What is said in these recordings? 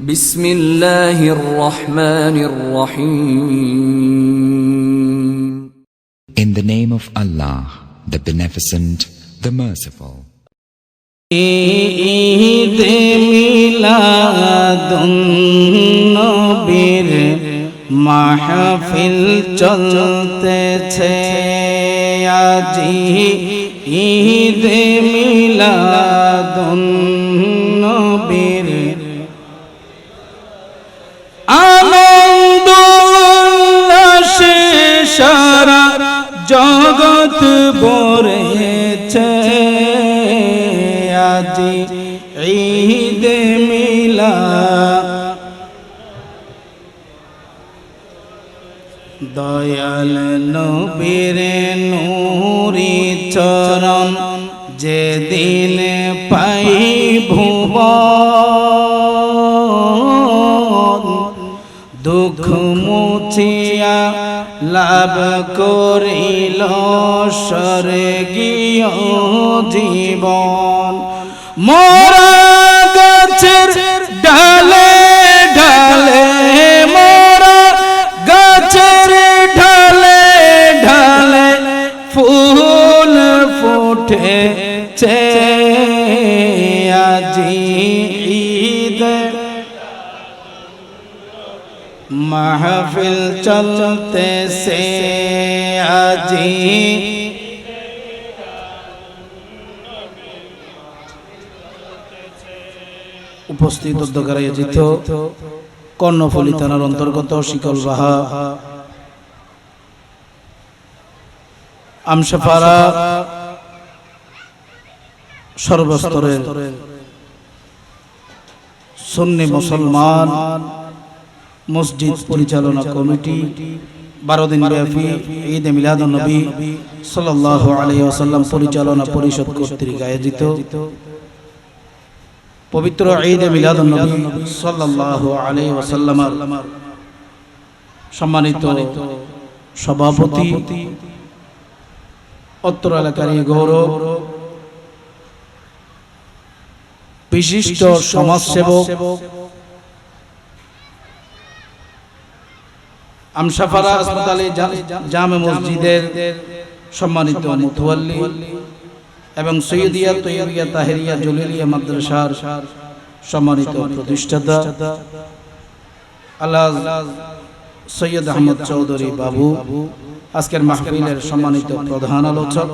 বিসমিল্লাহির রহমানির রহিম। In the name of Allah, the Beneficent, the Merciful. Eid মিলাদুন নবীর মাহফিল চলতেছে আজি, ঈদ মিলাদুন নবীর আনন্দ উল্লাসে সারা জগৎ ভরেছে আজি, ঈদ মিলাদ দয়াল নবীর নূরি চরণ যেদিন পাই ভুবন, দুঃখ মুছিয়া লাভ করিল স্বর্গীয় জীবন। মোরা গাছের ডালে ডালে, মোরা গাছের ঢালে ঢালে ফুল ফুটেছে আজি, ঈদ মাহফিল চলতেছে আজি। উপস্থিত উদ্যোগের আয়োজিত কর্ণফুলী থানার অন্তর্গত শিকলবাহা আমশাপাড়া সর্বস্তরের সুন্নি মুসলমান মসজিদ পরিচালনা কমিটি 12 দিন ব্যাপী ঈদ মিলাদুন নবী সাল্লাল্লাহু আলাইহি ওয়াসাল্লাম পরিচালনা পরিষদ কর্তৃক আয়োজিত পবিত্র ঈদ মিলাদুন নবী সাল্লাল্লাহু আলাইহি ওয়াসাল্লামের সম্মানিত সভাপতি, অত্র এলাকার গৌরব, বিশিষ্ট সমাজসেবক, আমশাপাড়া হাসপাতালে জামে মসজিদের সম্মানিত মুতওয়াল্লি এবং সৈয়দিয়া তৈয়বিয়া তাহেরিয়া জলিলিয়া মাদ্রাসার সম্মানিত প্রতিষ্ঠাতা আল্লাহ সৈয়দ আহমদ চৌধুরী বাবু, আজকের মাহফিলের সম্মানিত প্রধান আলোচক,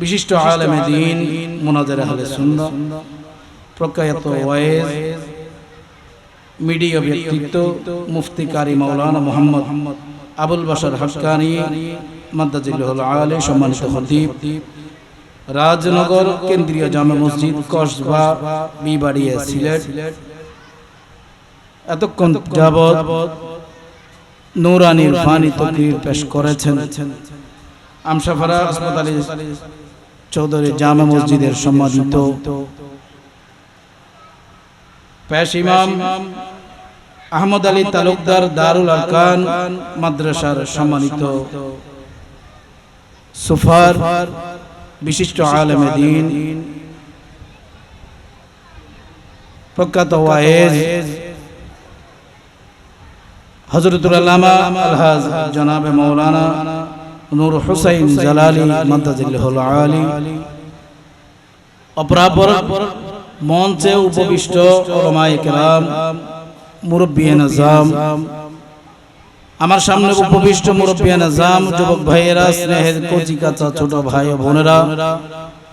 বিশিষ্ট আলেমে দ্বীন মুনাজির আহলে সুন্নাহ, প্রখ্যাত ওয়াইজ মিডিয়া ব্যক্তিত্ব মুফতি কারি মাওলানা মুহাম্মদ আবুল বাশার হাক্কানী মাদ্দাজিল্লাহুল আলী, সম্মানিত খতিব, রাজনগর কেন্দ্রীয় জামে মসজিদ কসবা বিবাড়িয়া সিলেট, এতক্ষণ যাবৎ নূরানির ফানি তাকরীর পেশ করেছেন আমশাপাড়া হাসপাতালে চৌধুরী জামে মসজিদের সম্মানিত পেশ ইমাম আহমদ আলী তালুকদার দারুল আরকান মাদ্রাসার সম্মানিত সুফার, বিশিষ্ট আলেমে দ্বীন, প্রখ্যাত ওয়াইজ হযরতুল আল্লামা আলহাজ জনাবে মাওলানা নূর হুসাইন জালালী মাদ্দাজিল্লাহুল আলী, অপরাপর মঞ্চে উপবিষ্ট উলামায়ে কেরাম, মুরব্বিয়ান আযম, আমার সামনে উপবিষ্ট মুরব্বিয়ান আযম, যুবক ভাইয়েরা, স্নেহের কচি কাঁচা ছোট ভাই ও বোনেরা,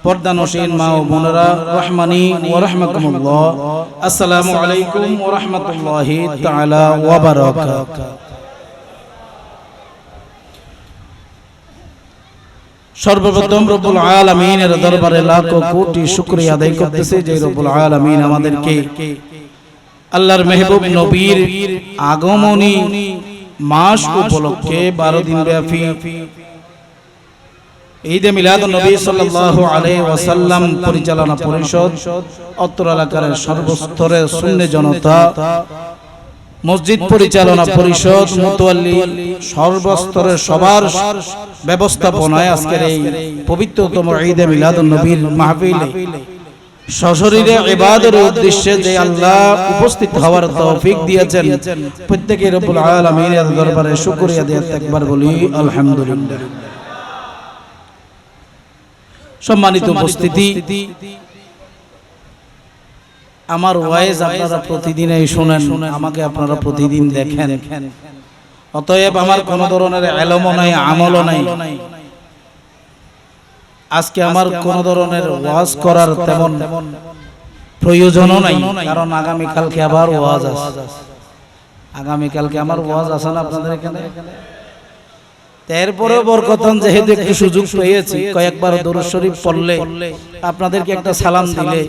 পর্দানশীন মা ও বোনেরা, রহমানি ওয়া রাহমাকুমুল্লাহ, আসসালামু আলাইকুম ওয়া রাহমাতুল্লাহি তাআলা ওয়া বারাকাতুহু। সর্বপ্রথম রব্বুল আলামিনের দরবারে লাখো কোটি শুকরিয়া আদায় করতেছি যে রব্বুল আলামিন আমাদেরকে আল্লাহর মেহবুব নবীর আগমনী মাস উপলক্ষে 12 দিন ব্যাপী ঈদে মিলাদুন নবী সাল্লাল্লাহু আলাইহি ওয়াসাল্লাম পরিচালনা পরিষদ, অত্র এলাকার সর্বস্তরের সুন্নি জনতা, মসজিদ পরিচালনা পরিষদ, মুতওয়াল্লি, সর্বস্তরের সবার ব্যবস্থাপনায় আজকের এই পবিত্রতম ঈদে মিলাদুন নবীর মাহফিলে সশরীরে ইবাদতের উদ্দেশ্যে যে আল্লাহ উপস্থিত হওয়ার তৌফিক দিয়েছেন, প্রত্যেককে রব্বুল আলামিনের দরবারে শুকরিয়া দিয়ে একবার বলি আলহামদুলিল্লাহ। সম্মানিত উপস্থিতি, আমার ওয়াইজ আপনারা প্রতিদিনই শুনেন, আমাকে আপনারা প্রতিদিন দেখেন, অতএব আমার কোন ধরনের ইলমও নাই, আমলও নাই। আজকে আমার কোন ধরনের ওয়াজ করার তেমন প্রয়োজনও নাই, কারণ আগামী কালকে আবার ওয়াজ আছে। আগামী কালকে আমার ওয়াজ আছে না আপনাদের এখানে? এরপরেও বরকতান যেহেতু একটু সুযোগ পেয়েছি, কয়েকবার দরুদ শরীফ পড়লে, আপনাদেরকে একটা সালাম দিলে,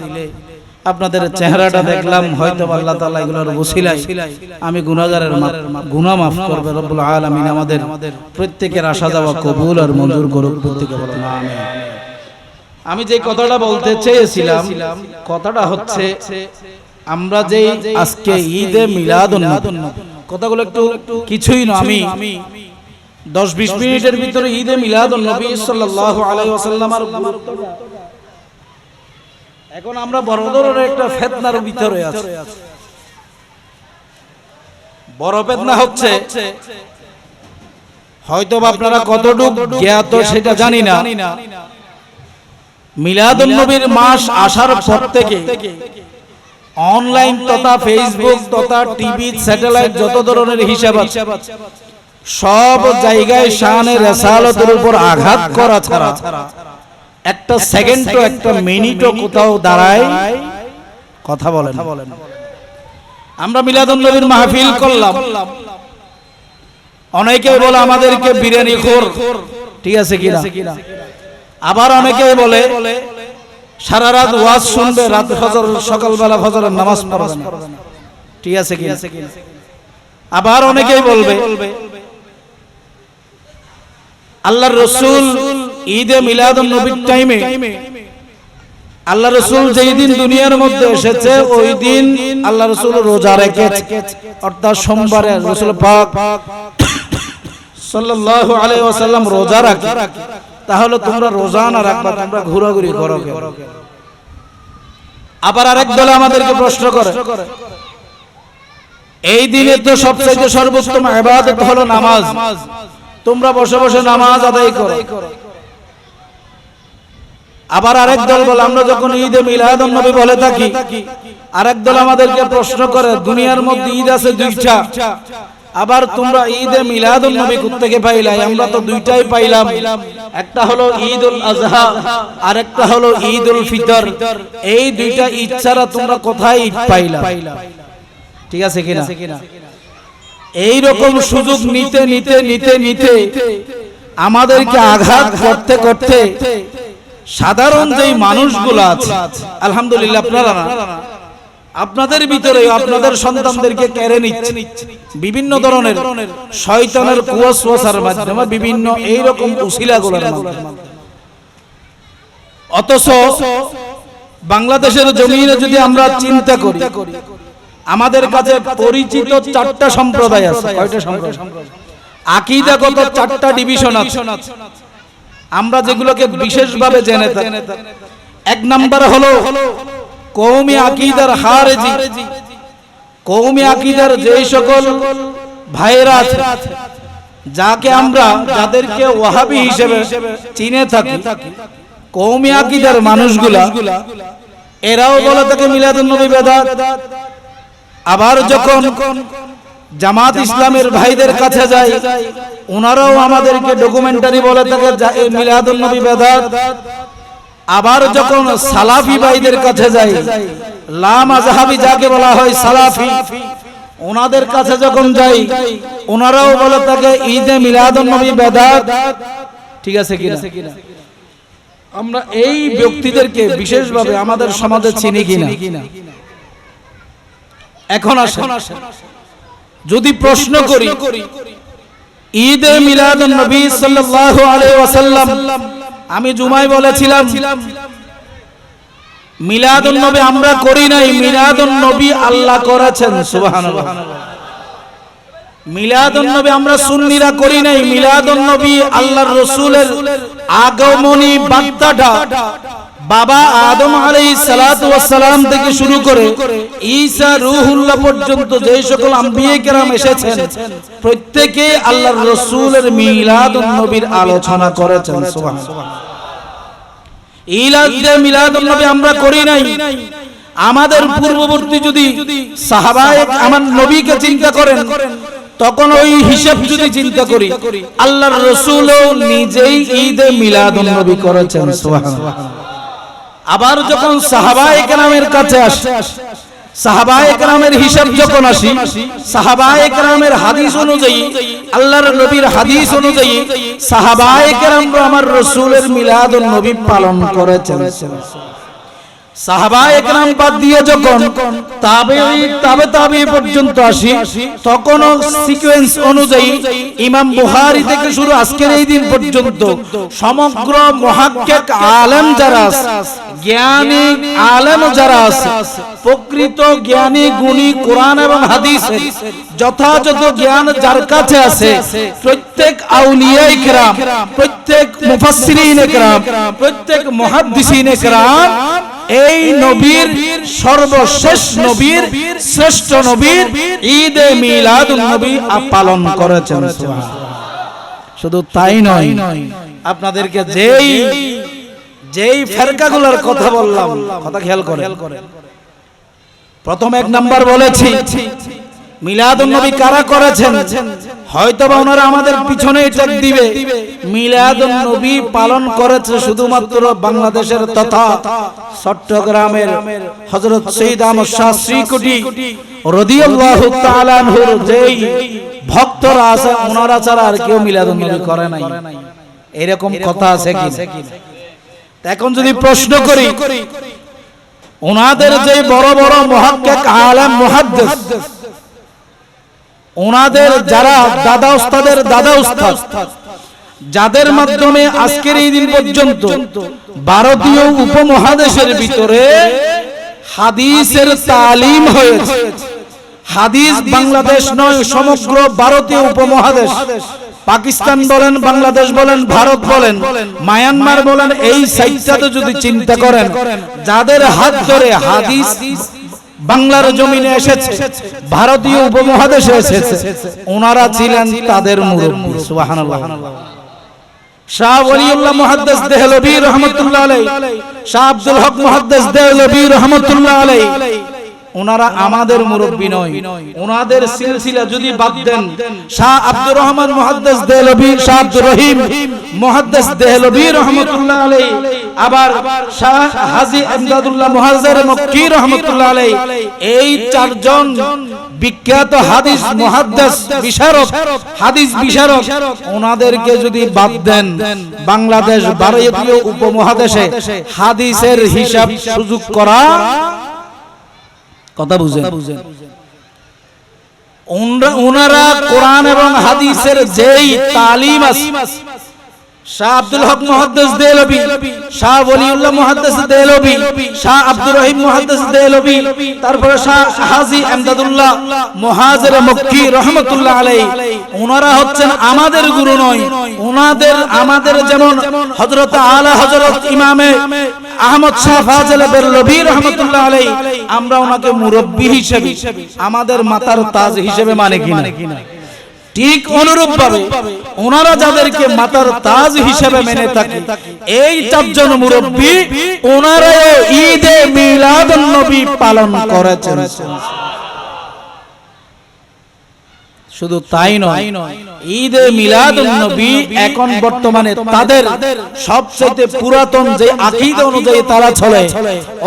আপনাদের চেহারাটা দেখলাম, হয়তো আল্লাহ তাআলা এগুলোর ওসিলায় আমি গুনাহগারের গুনাহ মাফ করবে রব্বুল আলামিন। আমাদের প্রত্যেকের আশা যাওয়া কবুল আর মঞ্জুর করুক, প্রত্যেকে বলেন আমিন। আমি যে কথাটা বলতে চেয়েছিলাম, কথাটা হচ্ছে আমরা যে আজকে ঈদে মিলাদুন নবী, কথাগুলো একটু কিছুই না, আমি 10-20 মিনিটের ভিতরে ঈদে মিলাদুন নবী সাল্লাল্লাহু আলাইহি ওয়াসাল্লামের গুরুত্বটা, এখন আমরা বড় ধরনের একটা ফিতনার ভিতরে আছি। বড় ফিতনা হচ্ছে, হয়তো আপনারা কতটুকু জ্ঞাত সেটা জানি না, মিলাদুন নবীর মাস আসার পর থেকে অনলাইন তথা ফেসবুক তথা টিভি স্যাটেলাইট যত ধরনের হিসাব আছে, সব জায়গায় শানে রিসালাতের উপর আঘাত করা ছাড়া একটা সেকেন্ডও একটা মিনিটও কোথাও দাঁড়ায় কথা বলেন। আমরা মিলাদুন নবীর মাহফিল করলাম, অনেকে বলে আমাদেরকে বিরিয়ানি খোর, ঠিক আছে কিনা? আবার অনেকে বলে সারা রাত ওয়াজ শুনবে, রাত ফজর সকালবেলা ফজরের নামাজ পড়বে না, ঠিক আছে কিনা? আবার অনেকেই বলবে আল্লাহর রাসূল ঈদে মিলাদুন নবীর টাইমে, আল্লাহ রাসূল যেই দিন দুনিয়ার মধ্যে এসেছে ওই দিন আল্লাহ রাসূল রোজা রেখেছে, অর্থাৎ সোমবারে রাসূল পাক সাল্লাল্লাহু আলাইহি ওয়াসাল্লাম রোজা রাখে, তাহলে তোমরা রোজা না রাখবা, তোমরা ঘোরাঘুরি করো কেন? আবার আরেক দল আমাদেরকে প্রশ্ন করে, এই দিনে তো সবচেয়ে সর্বোত্তম ইবাদত হলো নামাজ, তোমরা বসে বসে নামাজ আদায় করো। আবার আরেক দল বলে, আমরা যখন ঈদে মিলাদুন নবী বলে থাকি, আরেক দল আমাদেরকে প্রশ্ন করে, দুনিয়ার মধ্যে ঈদ আছে দুইটা, আবার তোমরা ঈদে মিলাদুন নবী কোত্থেকে পাইলাই? আমরা তো দুইটাই পাইলাম, একটা হলো ঈদুল আযহা আর একটা হলো ঈদুল ফিতর, এই দুইটা ঈদ ছাড়া তোমরা কোথায় ঈদ পাইলা? ঠিক আছে কিনা? এই রকম সুযোগ নিতে নিতে নিতে নিতে আমাদেরকে আঘাত করতে করতে সাধারণ যেই মানুষগুলো আছে, আলহামদুলিল্লাহ আপনারা না, আপনাদের ভিতরে আপনাদের সন্তানদেরকে কেড়ে নিচ্ছে বিভিন্ন ধরনের শয়তানের কুওয়াসওয়াসার মাধ্যমে, বিভিন্ন এই রকম উসিলাগুলোর মাধ্যমে। অথচ বাংলাদেশের জমিনে যদি আমরা চিন্তা করি, আমাদের কাছে পরিচিত 4টা সম্প্রদায় আছে। কয়টা সম্প্রদায়? আকীদাগত 4টা ডিভিশন আছে, আমরা যেগুলোকে বিশেষভাবে জেনে থাকি। এক নাম্বার হলো কওমি আকীদার খারেজি, কওমি আকীদার যেই সকল ভাইরা আছে, যাকে আমরা যাদেরকে ওয়াহাবি হিসেবে চিনে থাকি, কওমি আকীদার মানুষগুলা এরাও বলে থাকে মিলাদুন নবী বিদআত। আবার যখন জামাত ইসলামের ভাইদের কাছে যাই, ওনারাও আমাদেরকে ডকুমেন্টারি বলে থাকে মিলাদুন নবী বিদআত। আবার যখন সালাফি ভাইদের কাছে যাই, লা মাযহাবি যাকে বলা হয় সালাফি, ওনাদের কাছে যখন যাই, ওনারাও বলে থাকে ঈদে মিলাদুন নবী বিদআত। ঠিক আছে কিনা? আমরা এই ব্যক্তিদেরকে বিশেষভাবে আমাদের সমাজে চিনি কিনা? এখন আসেন, যদি প্রশ্ন করি ঈদে মিলাদুন নবী সাল্লাল্লাহু আলাইহি ওয়াসাল্লাম, আমি জুমায় বলেছিলাম মিলাদুন নবী আমরা করি নাই, মিলাদুন নবী আল্লাহ করেছেন, সুবহানাল্লাহ। মিলাদুন নবী আমরা সুন্নিরা করি নাই, মিলাদুন নবী আল্লাহর রাসূলের আগমনী বার্তাটা বাবা আদম আলাইহিস সালাতু ওয়াস সালাম থেকে শুরু করে ঈসা রূহুল্লাহ পর্যন্ত যে সকল আম্বিয়া কেরাম এসেছেন প্রত্যেককে আল্লাহর রাসূলের মিলাদুন নবীর আলোচনা করেছেন। সুবহানাল্লাহ। মিলাদুন নবী আমরা করি নাই। আমাদের পূর্ববর্তী যদি সাহাবায়ে আমার নবীকে চিন্তা করেন তখন ওই হিসাব যদি চিন্তা করি আল্লাহর রাসূলও নিজেই ঈদে মিলাদুন নবী করেছেন। সুবহানাল্লাহ। আবার যখন সাহাবায়ে কেরামের কাছে আসে, সাহাবায়ে কেরামের হিসাব যখন আসি, সাহাবায়ে কেরামের হাদিস অনুযায়ী, আল্লাহর নবীর হাদিস অনুযায়ী সাহাবায়ে কেরামরা আমার রাসূলের মিলাদুন নবী পালন করেছেন। সাহাবায়ে কেরাম বাদ দিয়ে যখন তাবে পর্যন্ত আসি তখন সিকোয়েন্স অনুযায়ী ইমাম বুখারী থেকে শুরু আজকের এই দিন পর্যন্ত সমগ্র মুহাক্কিক আলেম যারা আছে, জ্ঞানী আলেম যারা আছে, প্রকৃত জ্ঞানী গুণী কোরআন এবং হাদিসের যথাযথ জ্ঞান যার কাছে আছে প্রত্যেক আউলিয়ায়ে কেরাম, প্রত্যেক মুফাসসিরিনে কেরাম, প্রত্যেক মুহাদ্দিসিনে কেরাম এই নবীর সর্বশেষ নবীর শ্রেষ্ঠ নবীর ঈদে মিলাদুন নবী পালন করেছেন। শুধু তাই নয়, আপনাদেরকে যেই ফেরকাগুলোর কথা বললাম, কথা খেয়াল করেন। প্রথম এক নাম্বার বলেছি মিলাদুন নবী কারা করেছেন, হয়তোবা ওনারা আমাদের পিছনে ট্যাগ দিবে। মিলাদুন নবী পালন করেছে শুধুমাত্র বাংলাদেশের তথা চট্টগ্রামের হযরত সৈয়দ আহমদ শাহ শ্রীকুটি রাদিয়াল্লাহু তাআলা আনহুর যেই ভক্তরা আছে ওনারা ছাড়া আর কেউ মিলাদুন নবী করে নাই। এরকম কথা আছে কি? এখন যদি প্রশ্ন করি ওনাদের যে বড় বড় মুহাক্কিক আলেম মুহাদ্দিস, ওনাদের যারা দাদা উস্তাদের দাদা উস্তাদ, যাদের মাধ্যমে আজকের এই দিন পর্যন্ত ভারতীয় উপমহাদেশের ভিতরে হাদিসের তালিম হয়েছে। হাদিস বাংলাদেশ নয়, সমগ্র ভারতীয় উপমহাদেশ, পাকিস্তান বলেন, বাংলাদেশ বলেন, ভারত বলেন, মায়ানমার বলেন, এই সাইটটাতে যদি চিন্তা করেন যাদের হাত ধরে হাদিস বাংলার জমিনে এসেছে, ভারতীয় উপমহাদেশে এসেছে, ওনারা ছিলেন তাদের মুরব্বি। সুবহানাল্লাহ। শাহ ওলিউল্লাহ মুহাদ্দিস দেহলভী রাহমাতুল্লাহ আলাইহি, শাহ আব্দুল হক মুহাদ্দিস দেহলভী রাহমাতুল্লাহ আলাইহি, ওনারা আমাদের মুরব্বি নয়। ওনাদের সিলসিলা যদি বাদ দেন, শাহ আব্দুর রহমান মুহাদ্দিস দেহলভী, শাহ আব্দুর রহিম মুহাদ্দিস দেহলভী রাহমাতুল্লাহ আলাইহি, আবার শাহ হাজী ইমদাদুল্লাহ মুহাজ্জির মক্কি রাহমাতুল্লাহ আলাইহি, এই চারজন বিখ্যাত হাদিস মুহাদ্দিস বিশারদ, হাদিস বিশারদ, ওনাদেরকে যদি বাদ দেন বাংলাদেশ ভারতীয় উপমহাদেশে হাদিসের হিসাব সুযোগ করা, কথা বুঝেন, ওনারা কোরআন এবং হাদিসের যেই তালিম আছে, শাহ আব্দুল হক মুহাদ্দিস দেহলভী, শাহ ওলিউল্লাহ মুহাদ্দিস দেহলভী, শাহ আব্দুর রহিম মুহাদ্দিস দেহলভী, তারপরে শাহ হাজী ইমদাদুল্লাহ মুহাজির মক্কি রাহমাতুল্লাহ আলাইহি, ওনারা হচ্ছেন আমাদের গুরু নয়। ওনাদের আমাদের যেমন হযরত আলা হযরত ইমামে আহমদ শাহ ফাজিল বেরলভী রাহমাতুল্লাহ আলাইহি, আমরা ওনাকে মুরব্বি হিসেবে, আমাদের মাতার তাজ হিসেবে মানে কিনা, ঠিক অনুরূপ ভাবে ওনারা যাদেরকে মাতার তাজ হিসেবে মেনে থাকে এই চারজন মুরব্বি, ওনারাও ঈদে মিলাদুন নবী পালন করেছেন। শুধু তাই নয়, ঈদে মিলাদুন নবী এখন বর্তমানে তাদের সবচেয়ে পুরাতন যে আকীদা অনুযায়ী তারা চলে,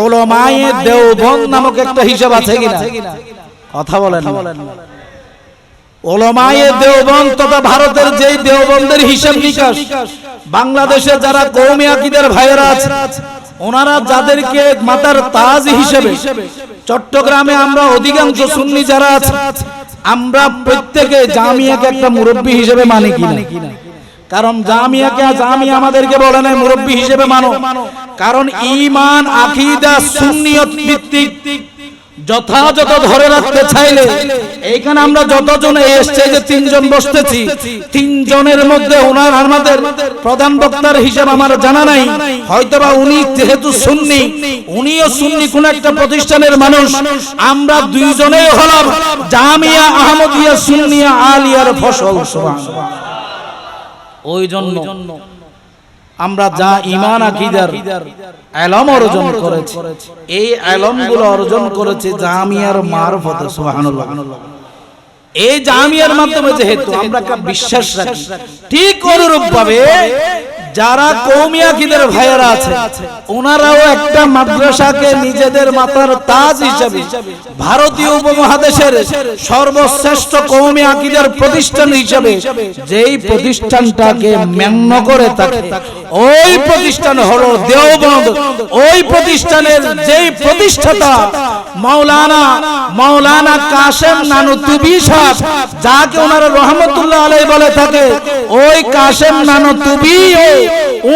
উলামায়ে দেওবন্দ নামক একটা হিসাব আছে কিনা, কথা বলেন। উলামায়ে দেওবন্দ তথা ভারতের যেই দেওবন্দের হিসাব নিকাশ, বাংলাদেশে যারা কওমি আকীদার ভাইয়েরা আছে ওনারা যাদেরকে মাতার তাজ হিসেবে, চট্টগ্রামে আমরা অধিকাংশ সুন্নি যারা আছে আমরা প্রত্যেকে জামিয়াকে একটা মুরব্বি হিসেবে মানি কিনা, কারণ জামিয়া আমাদেরকে বলে না মুরব্বি হিসেবে মানো, কারণ ঈমান আকীদা সুন্নিয়ত ভিত্তিক যথাযথ ধরে রাখতে চাইলে এইখানে আমরা যতজন এসছে যে তিনজন বসতেছি, তিনজনের মধ্যে ওনার আমাদের প্রধান বক্তার হিসাব আমার জানা নাই, হয়তোবা উনি যেহেতু সুন্নি, উনিও সুন্নি কোন একটা প্রতিষ্ঠানের মানুষ, আমরা দুইজনেই হলাম জামিয়া আহমদিয়া সুন্নিয়া আলিয়ার ফসল। সুবহানাল্লাহ। ওই জন্য আমরা যা ঈমান আকীদার ইলম অর্জন করেছি, এই ইলমগুলো অর্জন করেছে জামিয়ার মারফতে। সুবহানাল্লাহ। এই জামিয়ার মাধ্যমে যেহেতু আমরা একটা বিশ্বাস রাখি, ঠিক অনুরূপ ভাবে যারা কওমি আকীদার ভাইয়েরা আছে ওনারাও একটা মাদ্রাসাকে নিজেদের মাথার তাজ হিসেবে ভারতীয় উপমহাদেশের সর্বশ্রেষ্ঠ কওমি আকীদার প্রতিষ্ঠান হিসেবে যেই প্রতিষ্ঠানটাকে মান্য করে থাকে, ওই প্রতিষ্ঠান হলো দেওবন্দ। ওই প্রতিষ্ঠানের যেই প্রতিষ্ঠাতা মাওলানা কাশেম নানুতুবি সাহেব, যাকে ওনারা রহমতুল্লাহ আলাইহি বলে থাকে, ওই কাশেম নানুতুবি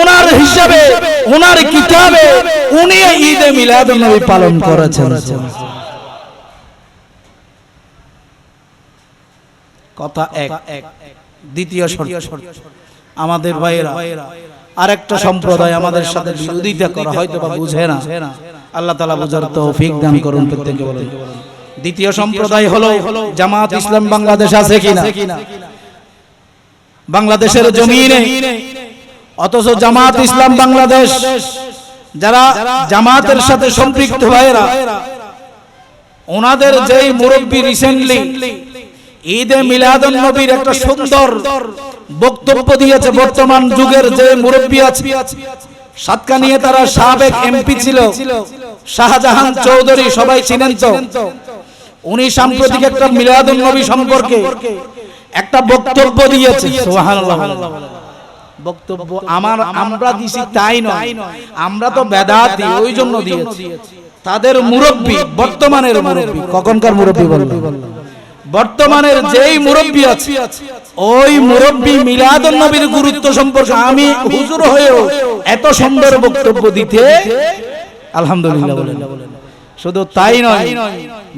ওনার হিসাবে ওনার কিতাবে উনি ঈদে মিলাদুন নবী পালন করেছেন। কথা এক। দ্বিতীয় শর্ত, আমাদের ভাইয়েরা আরেকটা সম্প্রদায় আমাদের সাথে বিরোধিতা করা হয়তো বা বুঝে না, আল্লাহ তাআলা বুঝার তৌফিক দান করুন প্রত্যেককে বলেন। দ্বিতীয় সম্প্রদায় হলো জামাত ইসলাম বাংলাদেশ আছে কিনা, বাংলাদেশের জমিনে, অথচ জামাত ইসলাম বাংলাদেশ যারা জামাতের সাথে সম্পৃক্ত ভাইয়েরা, ওনাদের যেই মুরব্বী রিসেন্টলি ঈদে মিলাদুন নবীর একটা সুন্দর বক্তব্য দিয়েছে, বর্তমান যুগের যে মুরব্বী আছে, সাতকানিয়ে তারা সাবেক এমপি ছিল শাহজাহান চৌধুরী, সবাই চিনেন তো। উনি সাম্প্রতিক একটা মিলাদুন নবী সম্পর্কে একটা বক্তব্য দিয়েছে। সুবহানাল্লাহ। বক্তব্য আমরা দিছি তাই নয়, আমরা তো বেদাতি, ওই জন্য দিয়েছি। তাদের মুরব্বী, বর্তমানের মুরব্বী, কখনকার মুরব্বী বলবো, বর্তমানের যেই মুরব্বী আছে, ওই মুরব্বী মিলাদুন নবীর গুরুত্ব সম্পর্কে আমি হুজুর হয়েও এত সুন্দর বক্তব্য দিতে আলহামদুলিল্লাহ বলেন। শুধু তাই নয়,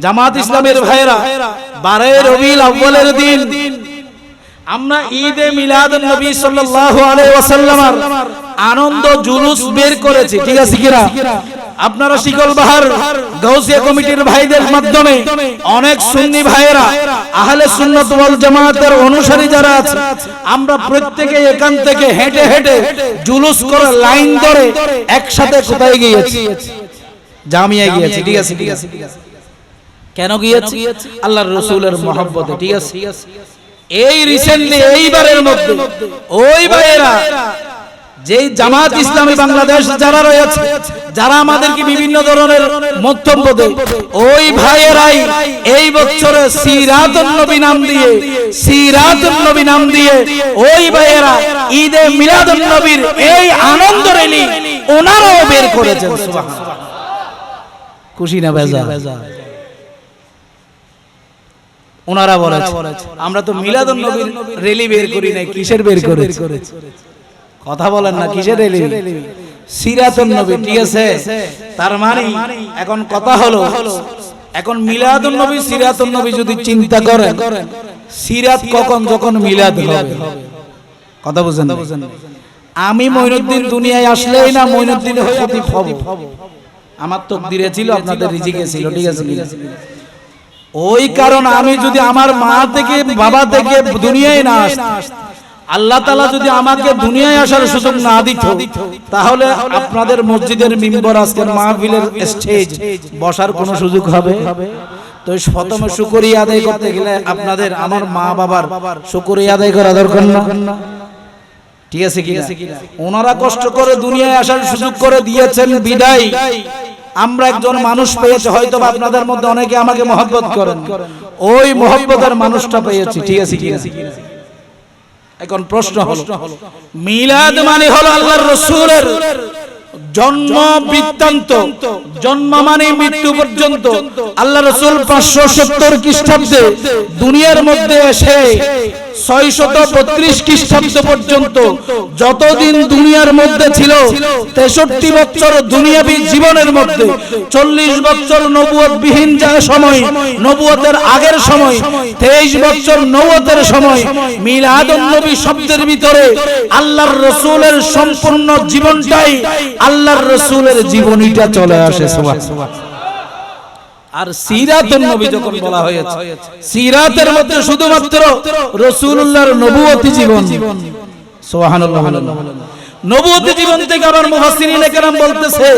জামাত ইসলামের ভাইরা 12 রবিউল আউয়ালের দিন আমরা ঈদে মিলাদুন নবী সাল্লাল্লাহু আলাইহি ওয়াসাল্লামের আনন্দ জুলুস বের করেছি, ঠিক আছে কিনা? আপনারা শিকল বাহার গাউসিয়া কমিটির ভাইদের মাধ্যমে অনেক সুন্নি ভাইয়েরা, আহলে সুন্নাত ওয়াল জামাতের অনুসারী যারা আছে, আমরা প্রত্যেকে এখান থেকে হেঁটে হেঁটে জুলুস করে লাইন ধরে একসাথে কোথায় গিয়েছি? জামিয়া গিয়েছি, ঠিক আছে? কেন গিয়েছি? আল্লাহর রাসূলের মহব্বতে, ঠিক আছে? এই রিসেন্টলি এইবারের মধ্যে ওই ভাইয়েরা যেই জামাত ইসলামী বাংলাদেশ যারা রয়েছে, যারা আমাদেরকে বিভিন্ন ধরনের মন্তব্য দেয়, ওই ভাইয়েরাই এই বছরে সিরাতুন নবী নাম দিয়ে ওই ভাইয়েরা ঈদে মিলাদুন নবীর এই আনন্দ র্যালি ওনারাও বের করেছেন। সুবহানাল্লাহ। খুশি না বেজা? ওনারা বলেছে আমরা তো মিলাদুন নবীর র্যালি বের করি নাই, কিসের বের করেছি? কথা বলেন না, কিসের র্যালি? সিরাতুন নবী, ঠিক আছে? তার মানে এখন কথা হলো, এখন মিলাদুন নবী সিরাতুন নবী যদি চিন্তা করেন, সিরাত কখন? যখন মিলাদ হবে। কথা বুঝেন? আমি মঈনুদ্দিন দুনিয়ায় আসলেই না মঈনুদ্দিন খতিব হব, আমার তাকদীরে ছিল, আপনাদের রিজিকে ছিল, ঠিক আছে? ওই কারণ আমি যদি আমার মা থেকে বাবা থেকে দুনিয়ায় না আসতাম, আল্লাহ তাআলা যদি আমাকে দুনিয়ায় আসার সুযোগ না দিত, তাহলে আপনাদের মসজিদের মিম্বর, আজকের মাহফিলের স্টেজ বসার কোনো সুযোগ হবে? তো প্রথমে শুকরিয়া আদায় করতে গেলে আপনাদের আমার মা বাবার শুকরিয়া আদায় করা দরকার না, ঠিক আছে কি? ওনারা কষ্ট করে দুনিয়ায় আসার সুযোগ করে দিয়েছেন বিদায় আমরা একজন মানুষ পেয়েছি, হয়তো আপনাদের মধ্যে অনেকে আমাকে মহব্বত করেন, ওই মহব্বতের মানুষটা পেয়েছি, ঠিক আছে কি? এখন প্রশ্ন হলো, মিলাদ মানে হলো আল্লাহর রাসূলের জন্ম বৃত্তান্ত, জন্ম মানে মৃত্যু পর্যন্ত। আল্লাহ রাসূল 570 খ্রিস্টাব্দে দুনিয়ার মধ্যে এসে 632 খ্রিস্টাব্দ পর্যন্ত যতদিন দুনিয়ার মধ্যে ছিল, 63 বছর দুনিয়াবী জীবনের মধ্যে 40 বছর নবুয়তবিহীন যা সময়, নবুয়তের আগের সময়, 23 বছর নবুয়তের সময়, মিলাদুন নবী শব্দের ভিতরে আল্লাহর রাসূলের সম্পূর্ণ জীবনটাই, আল্লাহর রাসূলের জীবনীটা চলে আসে। সুবহানাল্লাহ। আর সিরাতুন নবী যখন বলা হয়েছে, সিরাতের মধ্যে শুধুমাত্র রাসূলুল্লাহর নবুয়তি জীবন। সুবহানাল্লাহ। নবুয়তি জীবন থেকে আবার মুফাসসিরিনে কেরাম বলতেছে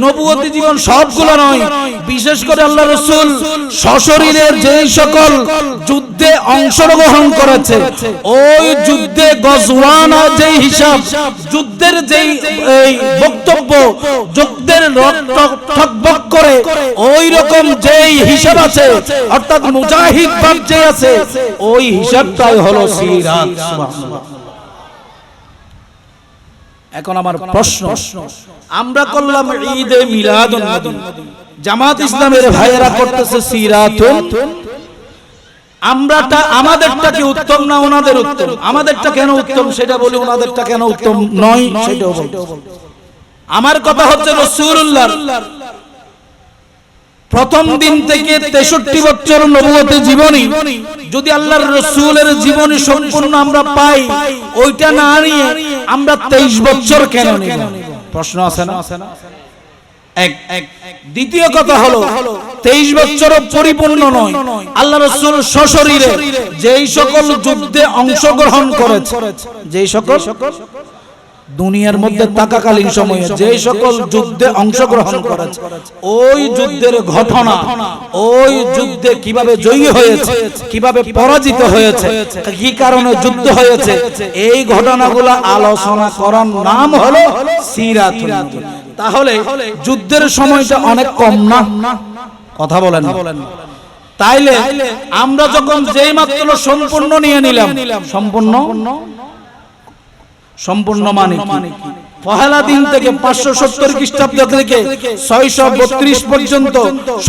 নবুয়তি জীবন সবগুলো নয়, বিশেষ করে আল্লাহ রাসূল সশরীরে যেই সকল যুদ্ধে অংশগ্রহণ করেছে, ওই যুদ্ধে গজওয়ানা যেই হিসাব, যুদ্ধের যেই এই বক্তব্য, যুদ্ধের ঠকবক করে ওই রকম যেই হিসাব আছে, অর্থাৎ মুজাহিদ বাদ যে আছে, ওই হিসাবটাই হলো সিরাত। সুবহানাল্লাহ। এখন আমার প্রশ্ন, আমরা করলাম ঈদে মিলাদুন নবী, জামাত ইসলামের ভাইয়েরা করতেছে সিরাতুন, আমাদেরটা কি উত্তম না ওনাদের উত্তম? আমাদেরটা কেন উত্তম সেটা বলি, ওনাদেরটা কেন উত্তম নয় সেটাও বলি। আমার কথা হচ্ছে রাসূলুল্লাহ প্রথম দিন থেকে 63 বছর নবুয়তে জীবনী, যদি আল্লাহর রাসূলের জীবনী সম্পূর্ণ আমরা পাই, ওইটা না নিয়ে আমরা 23 বছর কেন নিব? প্রশ্ন আছে না? এক। দ্বিতীয় কথা হলো 23 বছরও পরিপূর্ণ নয়। আল্লাহ রাসূল সশরীরে যেই সকল যুদ্ধে অংশগ্রহণ করেছে, যেই সকল দুনিয়ার মধ্যে থাকাকালীন সময়ে যে সকল যুদ্ধে অংশগ্রহণ করেছে, ওই যুদ্ধের ঘটনা, ওই যুদ্ধে কিভাবে জয়ী হয়েছে, কিভাবে পরাজিত হয়েছে, কি কারণে যুদ্ধ হয়েছে, এই ঘটনাগুলো আলোচনা করার নাম হলো সিরাতুন নবী। তাহলে যুদ্ধের সময়টা অনেক কম না? কথা বলেন। তাইলে আমরা যখন যেই মাত্র সম্পূর্ণ নিয়ে নিলাম, সম্পূর্ণ মানে কি? পহেলা দিন থেকে 570 খ্রিস্টাব্দ থেকে 632 পর্যন্ত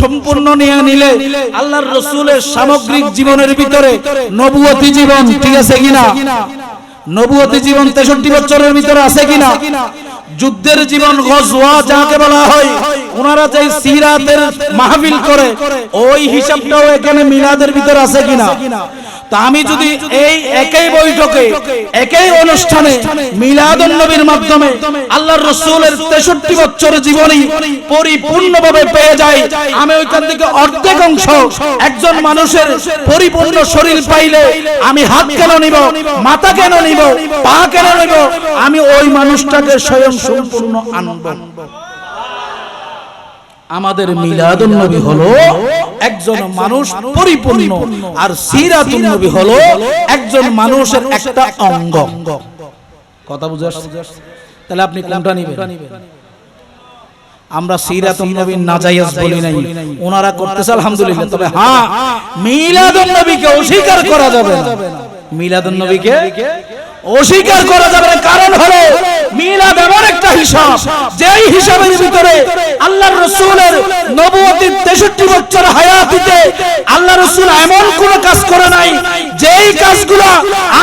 সম্পূর্ণ নিয়ে নিলে আল্লাহর রাসূলের সামগ্রিক জীবনের ভিতরে নবুয়তি জীবন ঠিক আছে কিনা? নবুয়তি জীবন 63 বছরের ভিতরে আছে কিনা? যুদ্ধের জীবন গজওয়া যাকে বলা হয়, ওনারা যে সিরাতের মাহফিল করে, ওই হিসাবটাও এখানে মিলাদের ভিতরে আছে কিনা? তা আমি যদি এই একই বৈঠকে, একই অনুষ্ঠানে মিলাদুন নবীর মাধ্যমে আল্লাহর রাসূলের 63 বছর জীবনী পরিপূর্ণভাবে পেয়ে যাই, আমি ওইখান থেকে অর্ধেক অংশ একজন মানুষের পরিপূর্ণ শরীর পাইলে আমি হাত কেন নিব, মাথা কেন নিব, পা কেন নিব? আমি ওই মানুষটাকে স্বয়ং সম্পূর্ণ আনব। আমাদের মিলাদুন নবী হলো একজন মানুষ পরিপূর্ণ, আর সিরাতুন নবী হলো একজন মানুষের একটা অঙ্গ। কথা বুঝে আসছে? তাহলে আপনি কোনটা নেবেন? আমরা সিরাতুন নবী নাজায়েজ বলি নাই, ওনারা করতেছে আলহামদুলিল্লাহ। তবে হ্যাঁ, মিলাদুন নবীকে অস্বীকার করা যাবে না। মিলাদুন নবীকে অস্বীকার করা যাবে না, কারণ হলো মিলাদ এমন একটা হিসাব, যেই হিসাবের ভিতরে আল্লাহর রাসূলের নবুয়তির 63 বছর হায়াতিতে আল্লাহ রাসূল এমন কোন কাজ করে নাই যেই কাজগুলো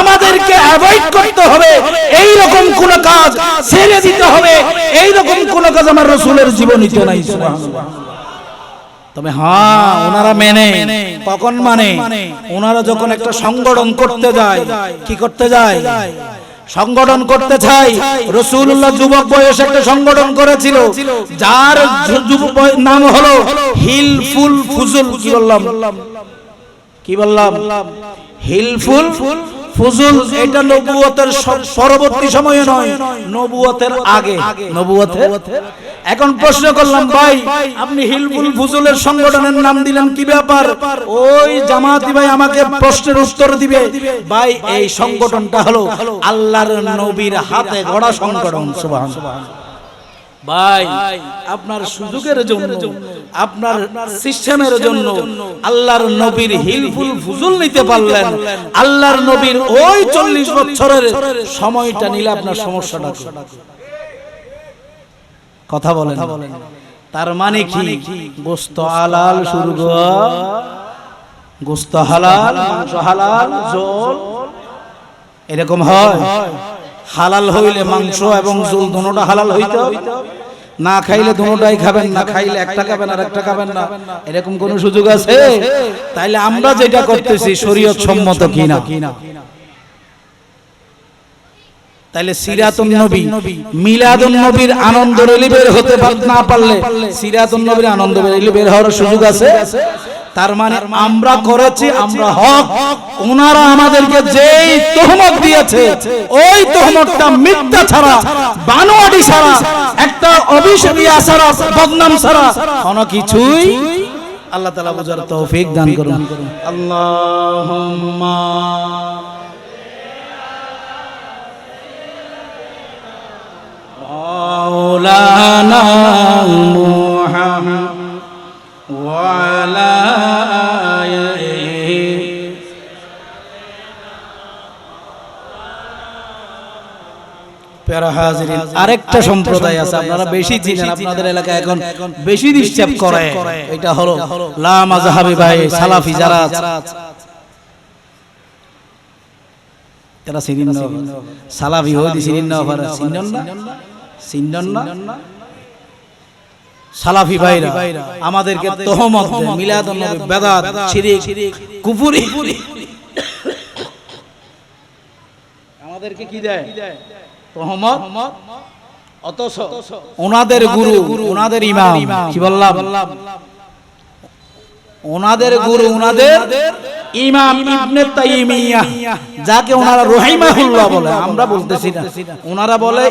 আমাদেরকে অ্যাভয়েড করতে হবে, এই রকম কোন কাজ ছেড়ে দিতে হবে, এই রকম কোন কাজ আমার রাসূলের জীবনীতে নাই। সুবহানাল্লাহ। তবে হ্যাঁ, ওনারা মেনে, কখন মানে? ওনারা যখন একটা সংগঠন করতে যায়। কি করতে যায়? সংগঠন করতে চাই। রাসূলুল্লাহ যুবক বয়সে একটা সংগঠন করেছিল, যার যুবক নাম হলো হিলফুল ফুজুল। কি বললাম? হিলফুল ফুজুল। এটা নবুয়তের পরবর্তী সময়ে নয়, নবুয়তের আগে। নবুয়তের। এখন প্রশ্ন করলাম, ভাই আপনি হিলফুল ফুজুলের সংগঠনের নাম দিলেন, কি ব্যাপার? ওই জামাতি ভাই আমাকে প্রশ্নের উত্তর দিবে। ভাই এই সংগঠনটা হলো আল্লাহর নবীর হাতে গড়া সংগঠন। সুবহানাল্লাহ। ভাই আপনার সুযোগের জন্য, আপনার সিস্টেমের জন্য আল্লাহর নবীর হিলফুল ফুজুল নিতে পারলেন, আল্লাহর নবীর ওই 40 বছরের সময়টা নিলে আপনার সমস্যাটা। কথা বলেন। তার মানে কি? গোস্ত হালাল, সুর্গ, গোস্ত হালাল, মাংস হালাল, জল এরকম হয়? হালাল হইলে মাংস এবং জল দুটোটা হালাল হইতো, না খাইলে দুটোটাই খাবেন, না খাইলে একটা খাবেন আর একটা খাবেন না, এরকম কোন সুযোগ আছে? তাইলে আমরা যেটা করতেছি শরীয়ত সম্মত কিনা? তাইলে সিরাতুন নবী, মিলাদুন নবীর আনন্দ রেলি বের হতে না পারলে সিরাতুন নবীর আনন্দ রেলি বের হওয়ার সুযোগ আছে? তার মানে আমরা করেছি, আমরা হক, ওনারা আমাদেরকে যেই তোহমত দিয়েছে ওই তোহমতটা মিথ্যা ছাড়া, বানোয়াটি ছাড়া, একটা অভিশাপিয়া ছাড়া, বদনাম ছাড়া কোনো কিছুই আল্লাহ তাআলা বুঝার তৌফিক দান করুন। আল্লাহুম্মা মাওলানা মুহাম্মদ ওয়া আলা আলিহি। প্যারা হাজিরিন, আরেকটা সম্প্রদায় আছে আপনারা বেশি চিনেন, আপনাদের এলাকায় এখন বেশি ডিস্টার্ব করে, এটা হলো লা মাযহাবি ভাই, সালাফি যারা তারা চিনেন না, সালাফি হইদি চিনেন না, চিনেন না, চিনেন না। সালাফি ভাইরা আমাদেরকে তোহমত দেয়, মিলাদুন নবী বেদাত, শিরক, কুফরি, আমাদেরকে কি দেয়? তোহমত। অথচ ওনাদের গুরু, ওনাদের ইমাম, কি বললাম? ওনাদের গুরু, ওনাদের ইমাম ইবনে তাইমিয়াহ, যাকে ওনারা রহিমাহুল্লাহ বলে, আমরা বলতেছি না, ওনারা বলে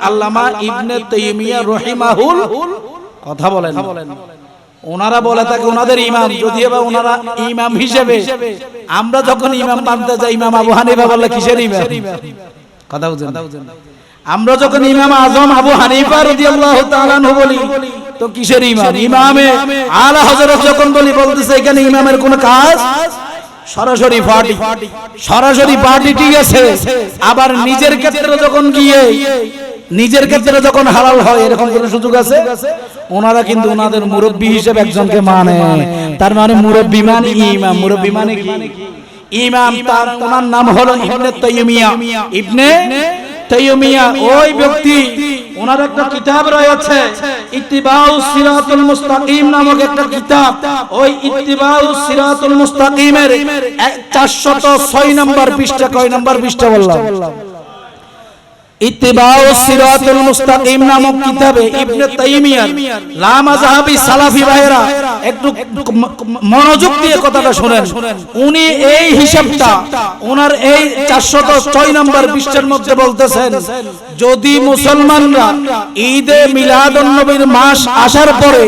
আল্লামা ইবনে তাইমিয়াহ রহিমাহুল, কথা বলেন। ওনারা বলে থাকে ওনাদের ইমাম, যদিও বা ওনারা ইমাম হিসেবে, আমরা যখন ইমাম মানতে যাই ইমাম আবু হানিফা বলে কিসের ইমাম? কথা বুঝেন? আমরা যখন ইমাম আজম আবু হানিফা রাদিয়াল্লাহু তাআলা আনহু বলি তো কিসের ইমাম? ইমামে আলা হযরত যখন বলি, বলতেছে এখানে ইমামের কোন কাজ, সরাসরি পার্টি, সরাসরি পার্টি, ঠিক আছে। আবার নিজের ক্ষেত্রে যখন গিয়ে, নিজের ক্ষেত্রে যখন হালাল হয়, এরকম কোন সুযোগ আছে? ওনারা কিন্তু ওনাদের মুরব্বী হিসেবে একজনকে মানে, তার মানে মুরব্বী মানে ইমাম। মুরব্বী মানে কি? ইমাম। তার ওনার নাম হলো ইবনে তাইমিয়াহ, ইবনে তাইমিয়াহ। ওই ব্যক্তি, ওনার একটা কিতাব রয়েছে ইত্তিবাউস সিরাতুল মুস্তাকিম নামক একটা কিতাব। ওই ইত্তিবাউস সিরাতুল মুস্তাকিমের 406 নম্বর পৃষ্ঠা, কয় নম্বর পৃষ্ঠা বললাম? ইত্তিবাউস সিরাতুল মুস্তাকিম নামক কিতাবে ইবনে তাইমিয়াহ লা মাযহাবি সালাফি ভাইরা একটু মনোযোগ দিয়ে কথাটা শুনেন। উনি এই হিসাবটা ওনার এই 406 নম্বর পৃষ্ঠার মধ্যে বলতেছেন, যদি মুসলমানরা ঈদে মিলাদুন নবীর মাস আসার পরে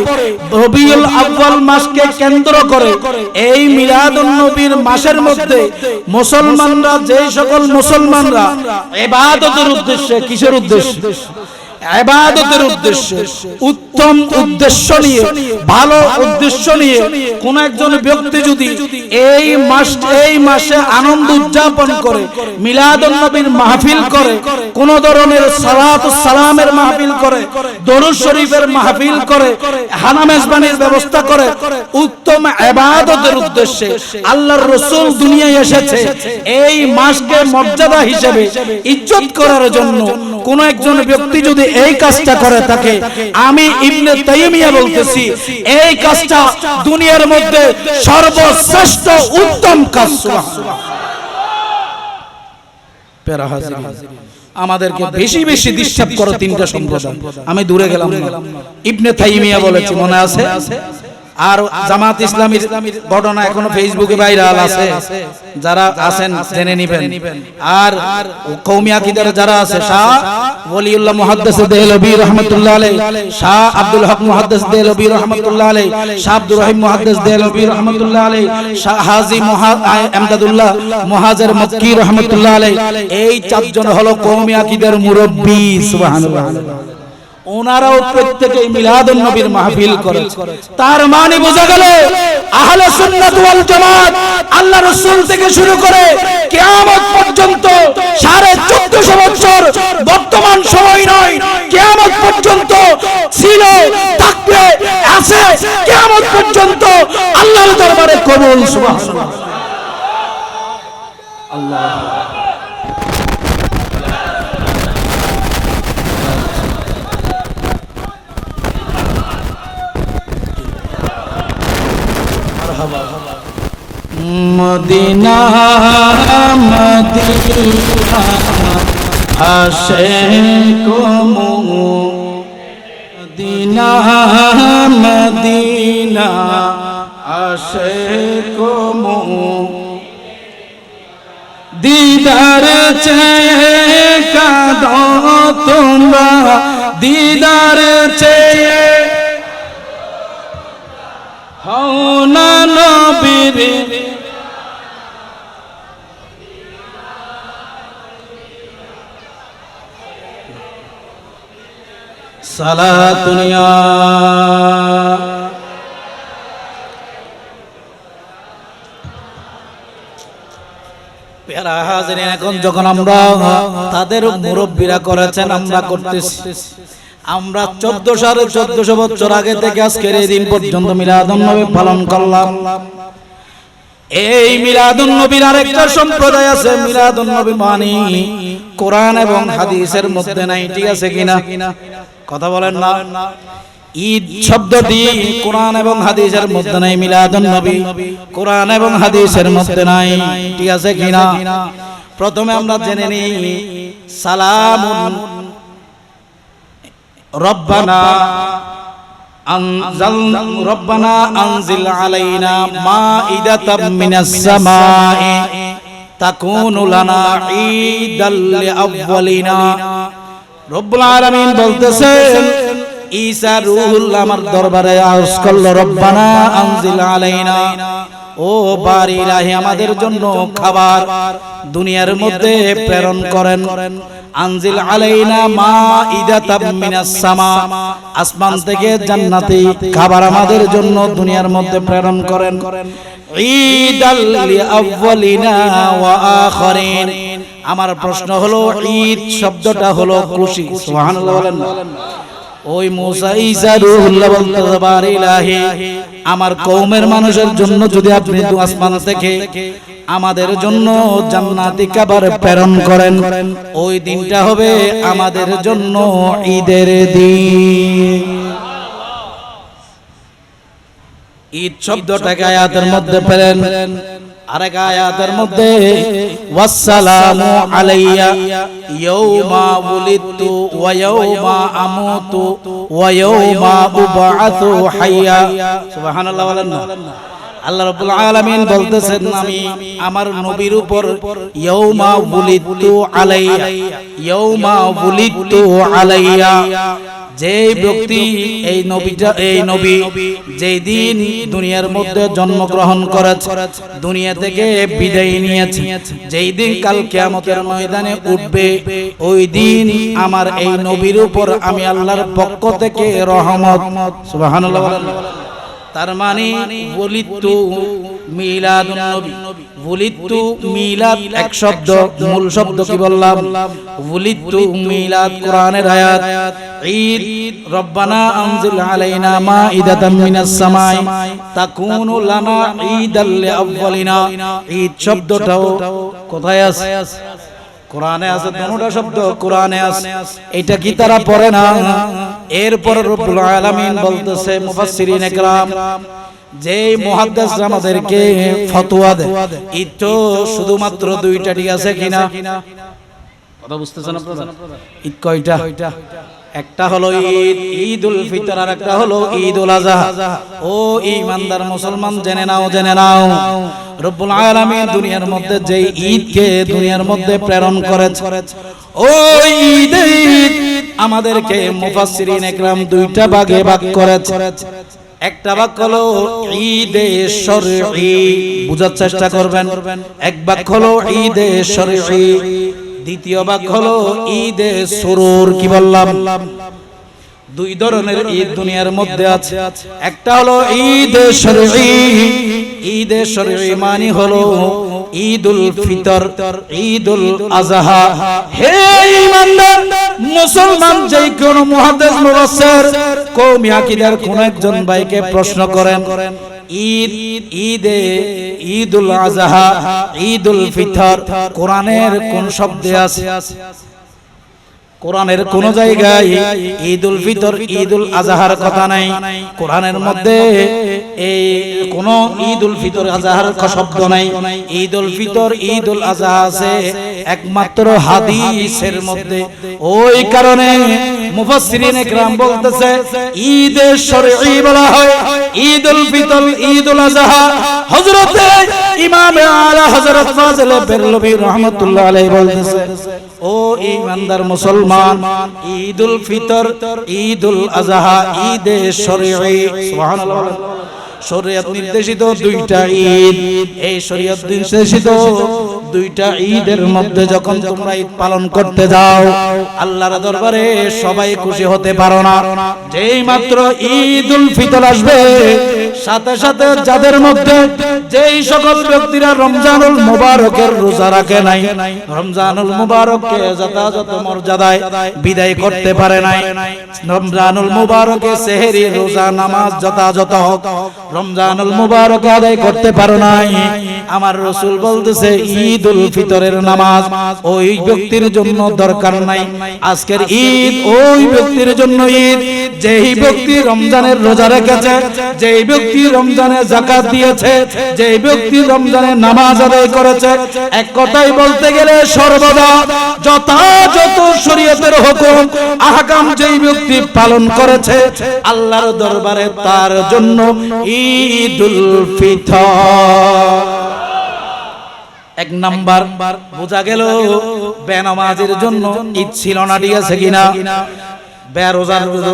রবিউল আউয়াল মাসকে কেন্দ্র করে এই মিলাদুন নবীর মাসের মধ্যে মুসলমানরা, যে সকল মুসলমানরা ইবাদতের উদ্দেশ্যে, কিসের উদ্দেশ্যে? ইবাদতের উদ্দেশ্যে, উত্তম উদ্দেশ্য নিয়ে, ভালো উদ্দেশ্য নিয়ে কোন একজন ব্যক্তি যদি এই মাসে আনন্দ উদযাপন করে, মিলাদুন নবীর মাহফিল করে, কোন ধরনের সালাত ও সালামের মাহফিল করে, দরুদ শরীফের মাহফিল করে, হানা মেজবানির ব্যবস্থা করে, উত্তম ইবাদতের উদ্দেশ্যে আল্লাহর রাসূল দুনিয়ায় এসেছে, এই মাসকে মর্যাদা হিসেবে ইজ্জত করার জন্য কোন একজন ব্যক্তি যদি এই কাজটা করে থাকে, আমি ইবনে তাইমিয়াহ বলতেছি এই কাজটা দুনিয়ার মধ্যে সর্বশ্রেষ্ঠ উত্তম কাজ। আমাদেরকে বেশি বেশি ডিস্টার্ব করো তিনটা সম্প্রদায়, আমি দূরে গেলাম না। ইবনে তাইমিয়াহ বলেছে, মনে আছে? আর জামাত ইসলামীর ঘটনা এখনো ফেসবুকে ভাইরাল আছে, যারা আছেন জেনে নেবেন। আর কওমি আকীদার যারা আছে, শাহ ওলিউল্লাহ মুহাদ্দিস দেহলভী রাহমাতুল্লাহ আলাইহি, শাহ আব্দুল হক মুহাদ্দিস দেহলভী রাহমাতুল্লাহ আলাইহি, শাহ আব্দুর রহিম মুহাদ্দিস দেহলভী রাহমাতুল্লাহ আলাইহি, শাহ হাজী আমদাদুল্লাহ মুহাজির মক্কি রাহমাতুল্লাহ আলাইহি, এই চারজন হলো কওমি আকীদার মুরব্বি। সুবহানাল্লাহ। ওনারাও প্রত্যেকে মিলাদুন নবীর মাহফিল করে। তার মানে বোঝা গেল আহলে সুন্নাত ওয়াল জামাত আল্লাহ রাসূল থেকে শুরু করে কিয়ামত পর্যন্ত 1450 বছর বর্তমান সময় নয়, কিয়ামত পর্যন্ত ছিল, থাকবে, আছে, কিয়ামত পর্যন্ত আল্লাহর দরবারে কবুল। সুবহানাল্লাহ। আল্লাহ মদিনা মদিনা আশিক মদিনা মদিনা আশিক দিদার চেয়ে কাঁদো তোমরা, দিদার চেয়ে হও না নবীর সালাতুন ইয়া প্যারা হাজিরিন। এখন যখন আমরা তাদের মুরব্বীরা করেছেন, আমরা করতেছি, আমরা 1400 বছর আগে থেকে আজকের এই দিন পর্যন্ত মিলাদুন নবী পালন করলাম। এই মিলাদুন নবীর আরেকটা সম্প্রদায় আছে, মিলাদুন নবী মানে কোরআন এবং হাদিসের মধ্যে নাই, ঠিক আছে কিনা? কথা বলেন না। ঈদ শব্দটি কোরআন এবং হাদিসের মধ্যে নাই, মিলাদুন নবী কোরআন এবং হাদিসের মধ্যে নাই, ঠিক আছে কিনা? প্রথমে আমরা জেনে নিই সালামুন রব্বানা আনজিল আলাইনা মাইদাতাম মিনাস সামাই তাকুনু লানা ঈদাল লিআউয়ালিনা। রব্বুল আলামিন বলতেছেন, ঈসা রূহুল্লাহ আমার দরবারে আরজ করলো, রব্বানা আনজিল আলাইনা, ও বারি ইলাহি আমাদের জন্য খাবার দুনিয়ার মধ্যে প্রেরণ করেন। আনজিল আলাইনা মাইদাতাম মিনাস সামা, আসমান থেকে জান্নাতি খাবার আমাদের জন্য দুনিয়ার মধ্যে প্রেরণ করেন। ঈদাল লিআউয়ালিনা ওয়া আখিরিন, আমার প্রশ্ন হলো ঈদ শব্দটা হলো খুশি। সুবহানাল্লাহ বলেন না। ওই মুসা ঈসা রূহুল্লাহ বলতে বারি ইলাহি আমার কওমের মানুষের জন্য যদি আপনি আসমান থেকে আমাদের জন্য জান্নাতি খাবার প্রেরণ করেন, ওই দিনটা হবে আমাদের জন্য ঈদের দিন। ঈদ শব্দটাকে আয়াতের মধ্যে পেলেন, আরেক আয়াতের মধ্যে ওয়াসসালামু আলাইয়া ইয়াউমা উলিদতু ওয়া ইয়াউমা আমুতু ওয়া ইয়াউমা উবআতু হাইয়া। সুবহানাল্লাহ বলেন না। আল্লাহ রাব্বুল আলামিন বলতেছেন, আমি আমার নবীর উপর ইয়াউমা উলিদতু আলাইয়া, ইয়াউমা উলিদতু আলাইয়া, যে ব্যক্তি এই নবী যেই দিন দুনিয়ার মধ্যে জন্মগ্রহণ করেছে, দুনিয়া থেকে বিদায় নিয়েছে, যেই দিন কাল কিয়ামতের ময়দানে উঠবে, ওই দিন আমার এই নবীর উপর আমি আল্লাহর পক্ষ থেকে রহমত। সুবহানাল্লাহ বলেন। তার মানে ওলিদতু মিলাদুন নবী, ওলিদতু মিলাদ এক শব্দ, মূল শব্দ কি বললাম? ওলিদতু মিলাদ কোরআনের আয়াত। ঈদ রব্বানা আনজিল আলাইনা মাইদাতাম মিনাস সামাই তাকুনু লানা ঈদাল লিআউয়ালিনা, ঈদ শব্দটাও কোথায় আছে? কোরআনে আছে, দুটোটা শব্দ কোরআনে আছে। এটা কি তারা পড়ে না? এরপর রব্বুল আলামিন বলতেছে, মুফাসসিরিন ইকরাম যে মুহাদ্দিসরা আমাদেরকে ফতোয়া দেয়, ঈদ তো শুধুমাত্র দুইটা, ঠিক আছে কিনা? কথা বুঝতেছেন আপনারা? ঈদ কয়টা? একটা হলো ঈদ ঈদুল ফিতর, আর একটা হলো ঈদুল আযহা। ও ঈমানদার মুসলমান, জেনে নাও, জেনে নাও, রব্বুল আলামিন দুনিয়ার মধ্যে যেই ঈদকে দুনিয়ার মধ্যে প্রেরণ করেছে, ওই ঈদ আমাদেরকে মুফাসসিরিন ইকরাম দুইটা ভাগে ভাগ করেছে। একটা ভাগ হলো ঈদে শরঈ, বুঝার চেষ্টা করবেন। এক ভাগ হলো ঈদে শরঈ, দ্বিতীয় ভাগ হলো ঈদে সুরুর। কি বললাম? দুই ধরনের ঈদ দুনিয়ার মধ্যে আছে। একটা হলো ঈদে শরঈ, ঈদে শরঈ মানে হলো ঈদুল ফিতর, ঈদুল আযহা। হে ঈমানদার মুসলমান, যে কোন মুহাদ্দিস মুফাসসির কওমি আকীদার কোন একজন ভাইকে প্রশ্ন করেন, ঈদ, ঈদে ঈদুল আযহা, ঈদুল ফিতর কোরআনের কোন শব্দে আছে? কোরআনের কোন জায়গায় ঈদুল ফিতর ঈদুল আযহার কথা নাই। কোরআনের মধ্যে এই কোন ঈদুল ফিতর আযহার শব্দ নাই। ঈদুল ফিতর ঈদুল আযহা আছে একমাত্র হাদিসের মধ্যে। ওই কারণে মুফাসসিরিনে کرام বলতেছে ঈদে শরঈ বলা হয় ঈদুল ফিতর ঈদুল আযহা। হযরতে ইমাম আলা হযরত ফাজিল বেরলভী রাহমাতুল্লাহ আলাইহি বলতেছে, ও ঈমানদার মুসলমান, ঈদুল ফিতর ঈদুল আযহা ঈদে শরঈ, সুবহানাল্লাহ। শরীয়ত নির্দেশিত দুইটা ঈদ, এই শরীয়ত নির্দেশিত দুইটা ঈদের মধ্যে যখন তোমরা ঈদ পালন করতে যাও, আল্লাহর দরবারে সবাই খুশি হতে পারো না। যেই মাত্র ঈদুল ফিতর আসবে, সাথে সাথে যাদের মধ্যে যেই সকল ব্যক্তিরা রমজানুল মুবারকের রোজা রাখে নাই, রমজানুল মুবারককে যথাযথ মর্যাদায় বিদায় করতে পারে নাই, রমজানুল মুবারকে সেহরি রোজা নামাজ যথাযথ রমজানুল মুবারক আদায় করতে পারো নাই, আমার রাসূল বলতেছে ঈদুল ফিতরের নামাজ ওই ব্যক্তির জন্য দরকার নাই। আজকের ঈদ ওই ব্যক্তির জন্য ঈদ, যেই ব্যক্তি রমজানের রোজা রেখেছে, যেই ব্যক্তি রমজানে যাকাত দিয়েছে, যেই ব্যক্তি রমজানে নামাজ আদায় করেছে, এক কথাই বলতে গেলে সর্বদা যথাযথ শরীয়তের হুকুম আহকাম যেই ব্যক্তি পালন করেছে, আল্লাহর দরবারে তার জন্য ঈদুল ফিতর। এক নাম্বার বোঝা গেল বেনামাজের জন্য ঈদ ছিল না, ঠিক আছে কিনা?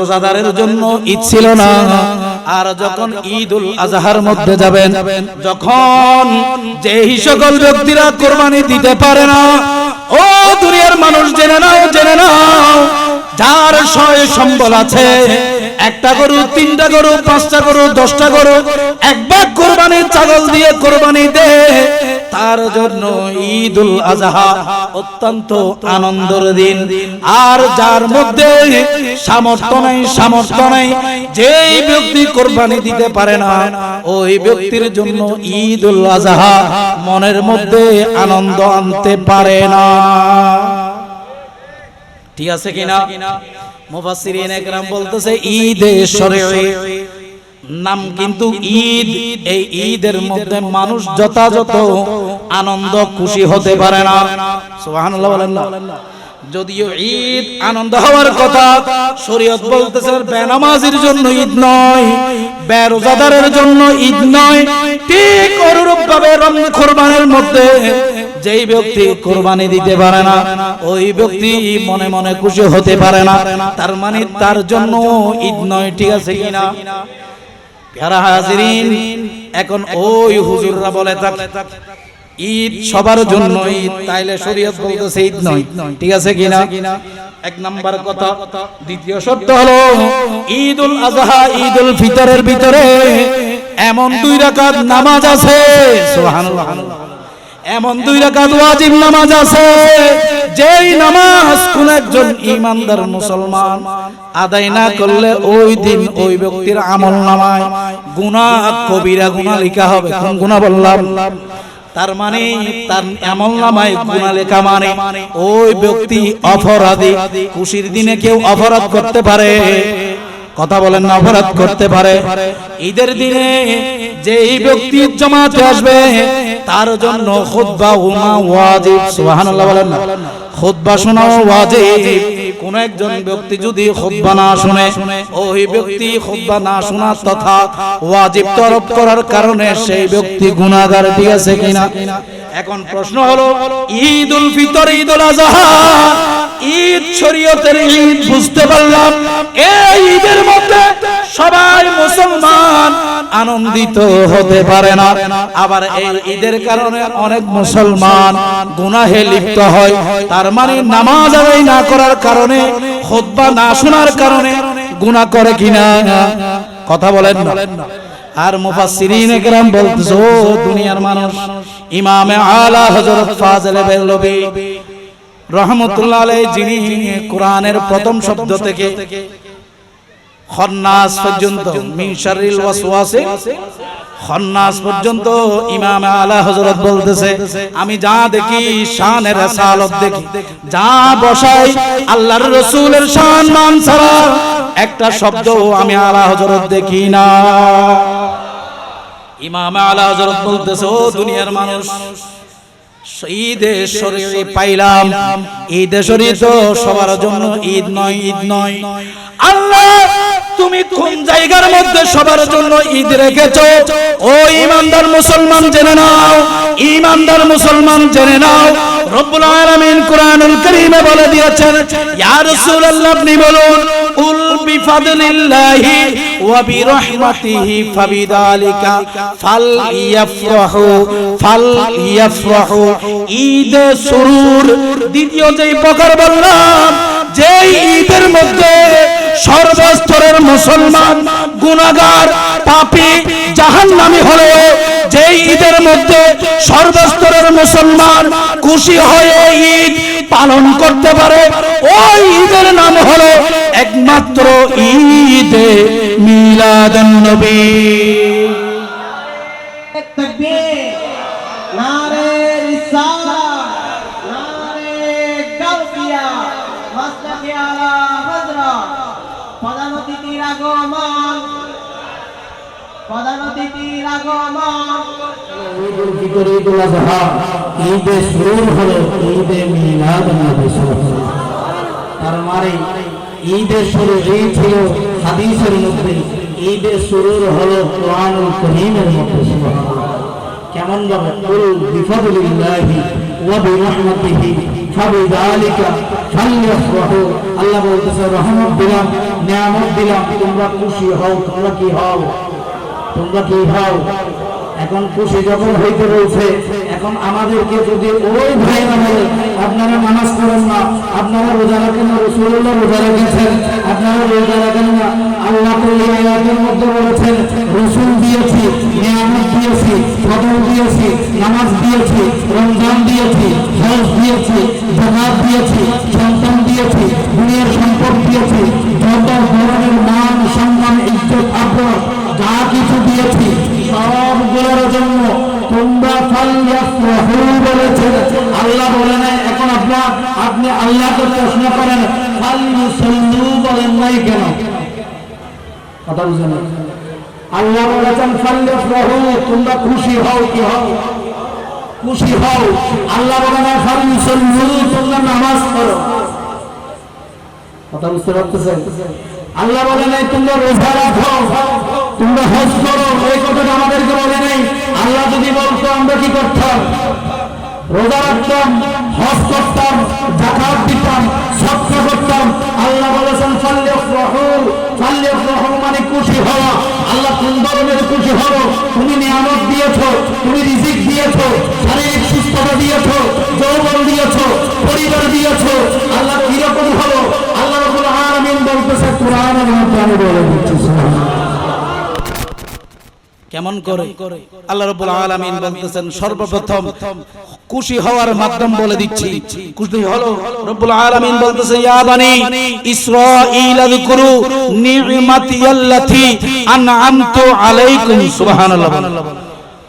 রোজাদারের জন্য ঈদ ছিল না। আর যখন ঈদুল আযহার মধ্যে যাবেন, যখন যেই সকল ব্যক্তিরা কোরবানি দিতে পারে না, ও দুনিয়ার মানুষ জেনে নাও, জেনে নাও, যার সয় সম্বল আছে, একটা গরু, তিনটা গরু, পাঁচটা গরু, 10টা গরু, একবার কোরবানি ছাগল দিয়ে কোরবানি দে, তার জন্য ঈদুল আযহা অত্যন্ত আনন্দের দিন। আর যার মধ্যে সামর্থ্য নাই, সামর্থ্য নাই, যেই ব্যক্তি কোরবানি দিতে পারে না, ওই ব্যক্তির জন্য ঈদুল আযহা মনের মধ্যে আনন্দ আনতে পারে না, ঠিক আছে কিনা? মুফাসসিরিনে کرام বলতেছে ঈদে শরঈ নাম কিন্তু ঈদ, এই ঈদের মধ্যে মানুষ যথাযথ আনন্দ খুশি হতে পারে না। সুবহানাল্লাহ বলেন না? যদিও ঈদ আনন্দ হওয়ার কথা, শরীয়ত বলতেছে বেনামাজির জন্য ঈদ নয়, বেরোজাদারের জন্য ঈদ নয়। ঠিক অনুরূপ ভাবে কোরবানির মধ্যে যেই ব্যক্তি কোরবানি দিতে পারে না, ওই ব্যক্তি মনে মনে খুশি হতে পারে না, তার মানে তার জন্য ঈদ নয়, ঠিক আছে কিনা? প্যারা হাজিরিন, এখন ওই হুজুররা বলে থাকে ঈদ সবার জন্য ঈদ, তাইলে শরীয়ত বলতেছে ঈদ নয়, ঠিক আছে কিনা? এক নাম্বার কথা। দ্বিতীয় শর্ত হলো ঈদুল আযহা ঈদুল ফিতরের ভিতরে এমন 2 রাকাত নামাজ আছে, সুবহানাল্লাহ, এমন 2 রাকাত ওয়াজিব নামাজ আছে, যেই নামাজ কোন একজন ঈমানদার মুসলমান আদায় না করলে ওই দিন ওই ব্যক্তির আমলনামায় গুনাহ, কবিরা গুনাহ লেখা হবে। কোন গুনাহ বললাম? তার মানে তার আমলনামায় গুনাহ লেখা মানে ওই ব্যক্তি অপরাধী। খুশির দিনে কেউ অপরাধ করতে পারে, কথা বলেন না? অপরাধ করতে পারে। ঈদের দিনে যেই ব্যক্তি জামাতে আসবে তার জন্য খুতবা শোনা ওয়াজিব, সুবহানাল্লাহ বলেন না? খুতবা শোনা ওয়াজিব। কোন একজন ব্যক্তি যদি খুতবা না শুনে, ওই ব্যক্তি খুতবা না শোনা তথা ওয়াজিব তরক করার কারণে সেই ব্যক্তি গুনাহগার, ঠিক আছে কিনা? এখন প্রশ্ন হলো ঈদুল ফিতর ঈদুল আযহা ঈদ শরীয়তের ঈদ বুঝতে পারলাম, এই ঈদের মধ্যে সবাই মুসলমান আনন্দিত হতে পারে না। আবার এই ঈদের কারণে অনেক মুসলমান গুনাহে লিপ্ত হয়। তার মানে নামাজ আদায় না করার কারণে, খুতবা না শোনার কারণে, গুনাহ করে কিনা? কথা বলেন না। আর মুফাসসিরিনে কেরাম বলতেছে ও দুনিয়ার মানুষ, ইমামে আলা হযরত ফাজিল বেরলভী রাহমাতুল্লাহ আলাইহি যিনি কোরআনের প্রথম শব্দ থেকে খন্নাস পর্যন্ত, মিন শাররিল ওয়াসওয়াসে খন্নাস পর্যন্ত ইমাম আলা হযরত বলতেছে আমি যা দেখি শানে রাসালত দেখি, যা বসাই আল্লাহর রাসূলের সম্মান ছাড়া একটা শব্দ আমি আলা হযরত দেখি না। ইমাম আলা হযরত বলতেছে ও দুনিয়ার মানুষ, ঈদে শরীরে পাইলাম, ঈদে শরীর তো সবার জন্য ঈদ নয়, ঈদ নয়। আল্লাহ তুমি কোন জায়গার মধ্যে সবার জন্য ঈদ রেখেছো? ও ঈমানদার মুসলমান জেনে নাও, ঈমানদার মুসলমান জেনে নাও, রব্বুল আলামিন কোরআনুল কারীমে বলে দিয়েছেন ইয়া রাসূলুল্লাহ আপনি বলুন কুল বিফাদলিল্লাহি ওয়া বিরহমাতিহি ফাবিযালিকা ফালইয়াফরাহু। ঈদে সুরুর দ্বিতীয় যেই প্রকার বললাম, যে ঈদের মধ্যে সর্বস্তরের মুসলমান গুনাহগার পাপী জাহান্নামী হলেও যে ঈদের মধ্যে সর্বস্তরের মুসলমান খুশি হয়ে ঈদ পালন করতে পারে, ওই ঈদের নাম হলো একমাত্র ঈদে মিলাদুন নবী। তাকবীর, নারে রিসালাত, নারে গাউসিয়া, মাসলাকে আলা হযরত। প্রধান অতিথির আগমন, প্রধান অতিথির আগমন। ঈদুল ফিতর, ঈদুল আযহা, ঈদে সুরুর হলো ঈদে মিলাদুন নবী সাল্লাল্লাহু আলাইহি ওয়াসাল্লাম। তার মানে ঈদে সুরুর এই ছিল হাদিসের মধ্যে, ঈদে সুরুর হলো কোরআনুল কারীমের মধ্যে। সুবহানাল্লাহ। কেমন ভাবে কুল বিফাদলিল্লাহি ওয়া বিরহমাতিহি ফাবিযালিকা ফালইফরাহু। আল্লাহ বলতেছে রহমত দিলাম, নিয়ামত দিলাম, তোমরা খুশি হও। তোমরা কি হও? তোমরা কি হও? এখন খুশি যখন হইতে বলছে, এখন আমাদেরকে যদি ওই ভাইরা বলে আপনারা নামাজ পড়েন না, আপনারা রোজা রাখেন না, রাসূলুল্লাহ রোজা রেখেছেন, আপনারা রোজা রাখেন না। আল্লাহ তো এই আয়াতের মধ্যে বলেছেন রাসূল দিয়েছি, নিয়ামত দিয়েছি, ফজল দিয়েছি, নামাজ দিয়েছি, রমজান দিয়েছি, হজ দিয়েছি, জাকাত দিয়েছি, সন্তান দিয়েছি, দুনিয়ার সম্পদ দিয়েছি, যত ধরনের মান সম্মান ইজ্জত আবরুর যা কিছু দিয়েছি সবগুলোর জন্য তোমরা ফালইফরাহু বলেছেন। আল্লাহ বলে নাই। এখন আপনি আল্লাহকে প্রশ্ন করেন ফালইউসাল্লু বলেন নাই কেন? কথা বুঝেন? আল্লাহ বলেছেন ফালইফরাহু, তোমরা খুশি হও। কি হও? খুশি হও। আল্লাহ বলে নাই ফালইউসাল্লু, তোমরা নামাজ পড়ো। কথা বুঝতে পারতেছেন? আল্লাহ বলে নাই তোমরা রোজা রাখো, তোমরা হজ করো। এই কথাটা আমাদেরকে বলে নাই। আল্লাহ যদি বলতো আমরা কি করতাম? রোজা রাখতাম, হজ করতাম, যাকাত দিতাম, সদকা করতাম। আল্লাহ বলেছেন ফালইফরাহু, ফালইফরাহু মানে খুশি হওয়া। আল্লাহ কোন ধরনের খুশি হও? তুমি নিয়ামত দিয়েছো, তুমি রিজিক দিয়েছো, শারীরিক সুস্থতা দিয়েছো, যৌবন দিয়েছো, পরিবার দিয়েছো। আল্লাহ কিরকম হলো? আল্লাহ রাব্বুল আলামিন বলতেছে কোরআনের মধ্যে, আমি বলে দিচ্ছি কেমন করে আল্লাহ রাব্বুল আলামিন বলতেছেন সর্বপ্রথম খুশি হওয়ার মাধ্যম বলে দিচ্ছি। খুশি হলো রব্বুল আলামিন বলতেছে ইয়া বানি ইসরাঈল আযকুরু নি'মাতিয়াল্লাতী আন'আমতু আলাইকুম। সুবহানাল্লাহ।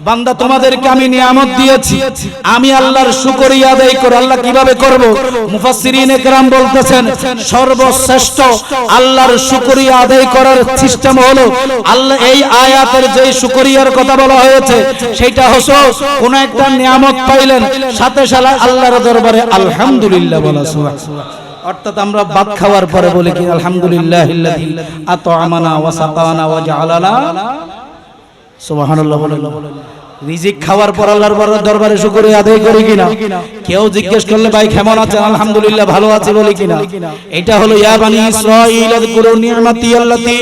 বান্দা তোমাদেরকে আমি নিয়ামত দিয়েছি, আমি আল্লাহর শুকরিয়া আদায় করো। আল্লাহ কিভাবে করব? মুফাসসিরিনে কেরাম বলতেছেন সর্বশ্রেষ্ঠ আল্লাহর শুকরিয়া আদায় করার সিস্টেম হলো, আল্লাহ এই আয়াতের যে শুকরিয়ার কথা বলা হয়েছে সেটা হলো কোন একটা নিয়ামত পাইলেন, সাথে সাথে আল্লাহর দরবারে আলহামদুলিল্লাহ বলা। সুবহানাল্লাহ। অর্থাৎ আমরা ভাত খাওয়ার পরে বলি কি আলহামদুলিল্লাহিল্লাযী আত'আমানা ওয়া সাকানা ওয়া জাআলানা। সুবহানাল্লাহ। রিজিক খাওয়ার পর আল্লাহর দরবারে শুকরিয়া আদায় করি কিনা? কেউ জিজ্ঞেস করলে ভাই কেমন আছেন? আলহামদুলিল্লাহ ভালো আছি বলি কিনা? এটা হলো ইয়া বানি ইসরাঈল আযকুরু নি'মাতিয়াল্লাতী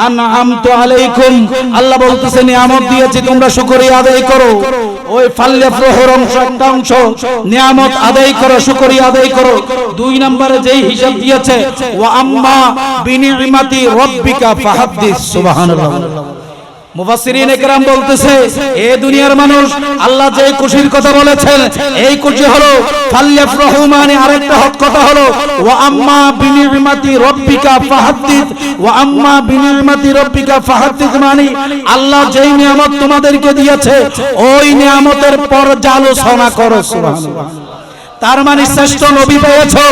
আন'আমতু আলাইকুম। আল্লাহ বলতেছে নিয়ামত দিয়েছি, তোমরা শুকরিয়া আদায় করো। ও ওই ফাল্লাফরুর অংশ একটা অংশ নিয়ামত আদায় করো, শুকরিয়া আদায় করো। 2 নম্বরে যেই হিসাব দিয়েছে ওয়া আম্মা বিনিমাতি রাব্বিকা ফাহাদ্দিস, সুবহানাল্লাহ। মুফাসসিরিন একরাম বলতেছে এ দুনিয়ার মানুষ আল্লাহ যে খুশির কথা বলেছেন এই খুশি হলো ফাল্লাফরহু, মানে আরেকটা হক কথা হলো ওয়া আম্মা বিনিমাতি রাব্বিকা ফাহাদ্দিস। ওয়া আম্মা বিনিমাতি রাব্বিকা ফাহাদ্দিস মানে আল্লাহ যেই নিয়ামত তোমাদেরকে দিয়েছে ওই নিয়ামতের পর্যালোচনা করো, সুবহানাল্লাহ। তার মানে শ্রেষ্ঠ নবী পেয়েছো,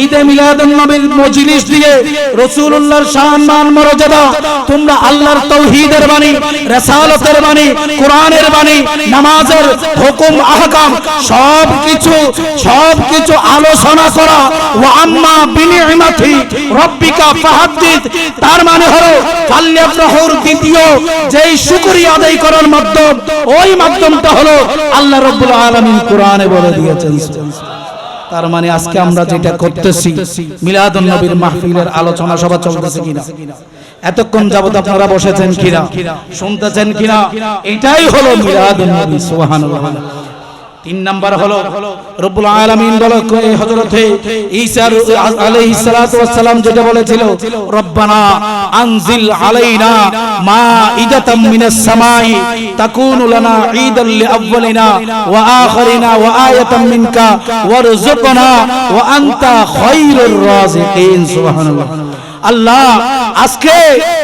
ঈদে মিলাদুন নবীর মজলিস দিয়ে রাসূলুল্লাহর সম্মান মর্যাদা তোমরা আল্লাহর তাওহীদের বাণী, রিসালাতের বাণী, কোরআনের বাণী, নামাজের হুকুম আহকাম সবকিছু আলোচনা করা। ওয়া আম্মা বিনিমাতি রাব্বিকা ফাহাদ্দিস, তার মানে হলো ফাল্লাফরহুর দ্বিতীয় যেই শুকরিয়া আদায় করার মাধ্যম, ওই মাধ্যমটা হলো আল্লাহ রাব্বুল আলামিন কোরআনে বলে দিয়েছেন। তার মানে আজকে আমরা যেটা করতেছি মিলাদুন নবীর মাহফিলের আলোচনা সভা চলতেছে কিনা, এতক্ষণ যাবত আপনারা বসেছেন কিনা, শুনতেছেন কিনা, এটাই হলো মিলাদুন নবী, সুবহানাল্লাহ। 3 নাম্বার হলো রব্বুল আলামিন বলে হযরত ঈসা আলাইহিস সালাতু ওয়াস সালাম যেটা বলেছিল রব্বানা আনজিল আলাইনা মাইদাতাম মিনাস সামাই তাকুনু লানা ঈদাল লিআউয়ালিনা ওয়া আখিরিনা ওয়া আয়াতাম মিনকা ওয়ারযুকনা ওয়া আনতা খায়রুর রাযিকিন, সুবহানাল্লাহ। আল্লাহ আজকে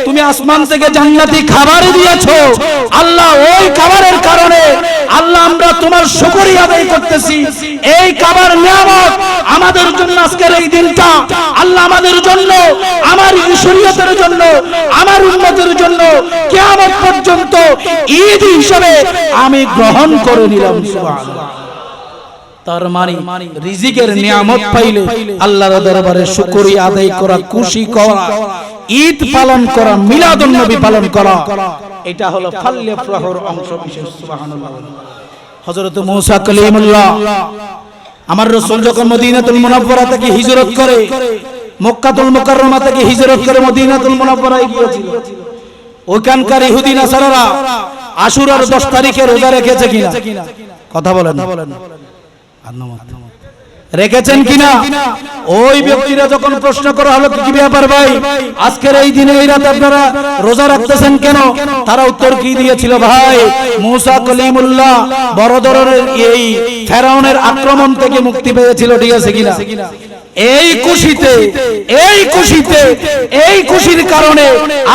তুমি আসমান থেকে জান্নাতি খাবার দিয়েছো, আল্লাহ ওই খাবারের কারণে আল্লাহ আমরা তোমার শুকরিয়া আদায় করতেছি। এই খাবার নিয়ামত আমাদের জন্য আজকের এই দিনটা আল্লাহ আমাদের জন্য, আমার শরীয়তের জন্য, আমার উম্মতের জন্য কিয়ামত পর্যন্ত ঈদ হিসেবে আমি গ্রহণ করে নিলাম, সুবহানাল্লাহ। তার মানে রিজিকের নিয়ামত পাইলে আল্লাহর দরবারে শুকরিয়া আদায় করা, খুশি করা, ঈদ পালন করা, মিলাদুন নবী পালন করা, এটা হলো ফাল্লাফরহুর অংশ বিশেষ, সুবহানাল্লাহ। হযরত মুসা কালিমুল্লাহ আমার রাসূল যখন মদিনাতুল মুনাওয়ারা থেকে হিজরত করে, মক্কাতুল মুকাররমা থেকে হিজরত করে মদিনাতুল মুনাওয়ারায় গিয়েছিল, ওখানকার ইহুদি নাসারারা আশুরার 10 তারিখে রোজা রেখেছে কিনা, কথা বলেন, রেখেছেন কিনা? ওই ব্যক্তিরা যখন প্রশ্ন করা হলো কি ব্যাপার ভাই, আজকের এই দিনে এই রাতে আপনারা রোজা রাখতেছেন কেন? তারা উত্তর কি দিয়েছিল, ভাই মুসা কালিমুল্লাহ বড় ধরনের এই ফেরাউনের আক্রমণ থেকে মুক্তি পেয়েছিল, ঠিক আছে কিনা? এই খুশির কারণে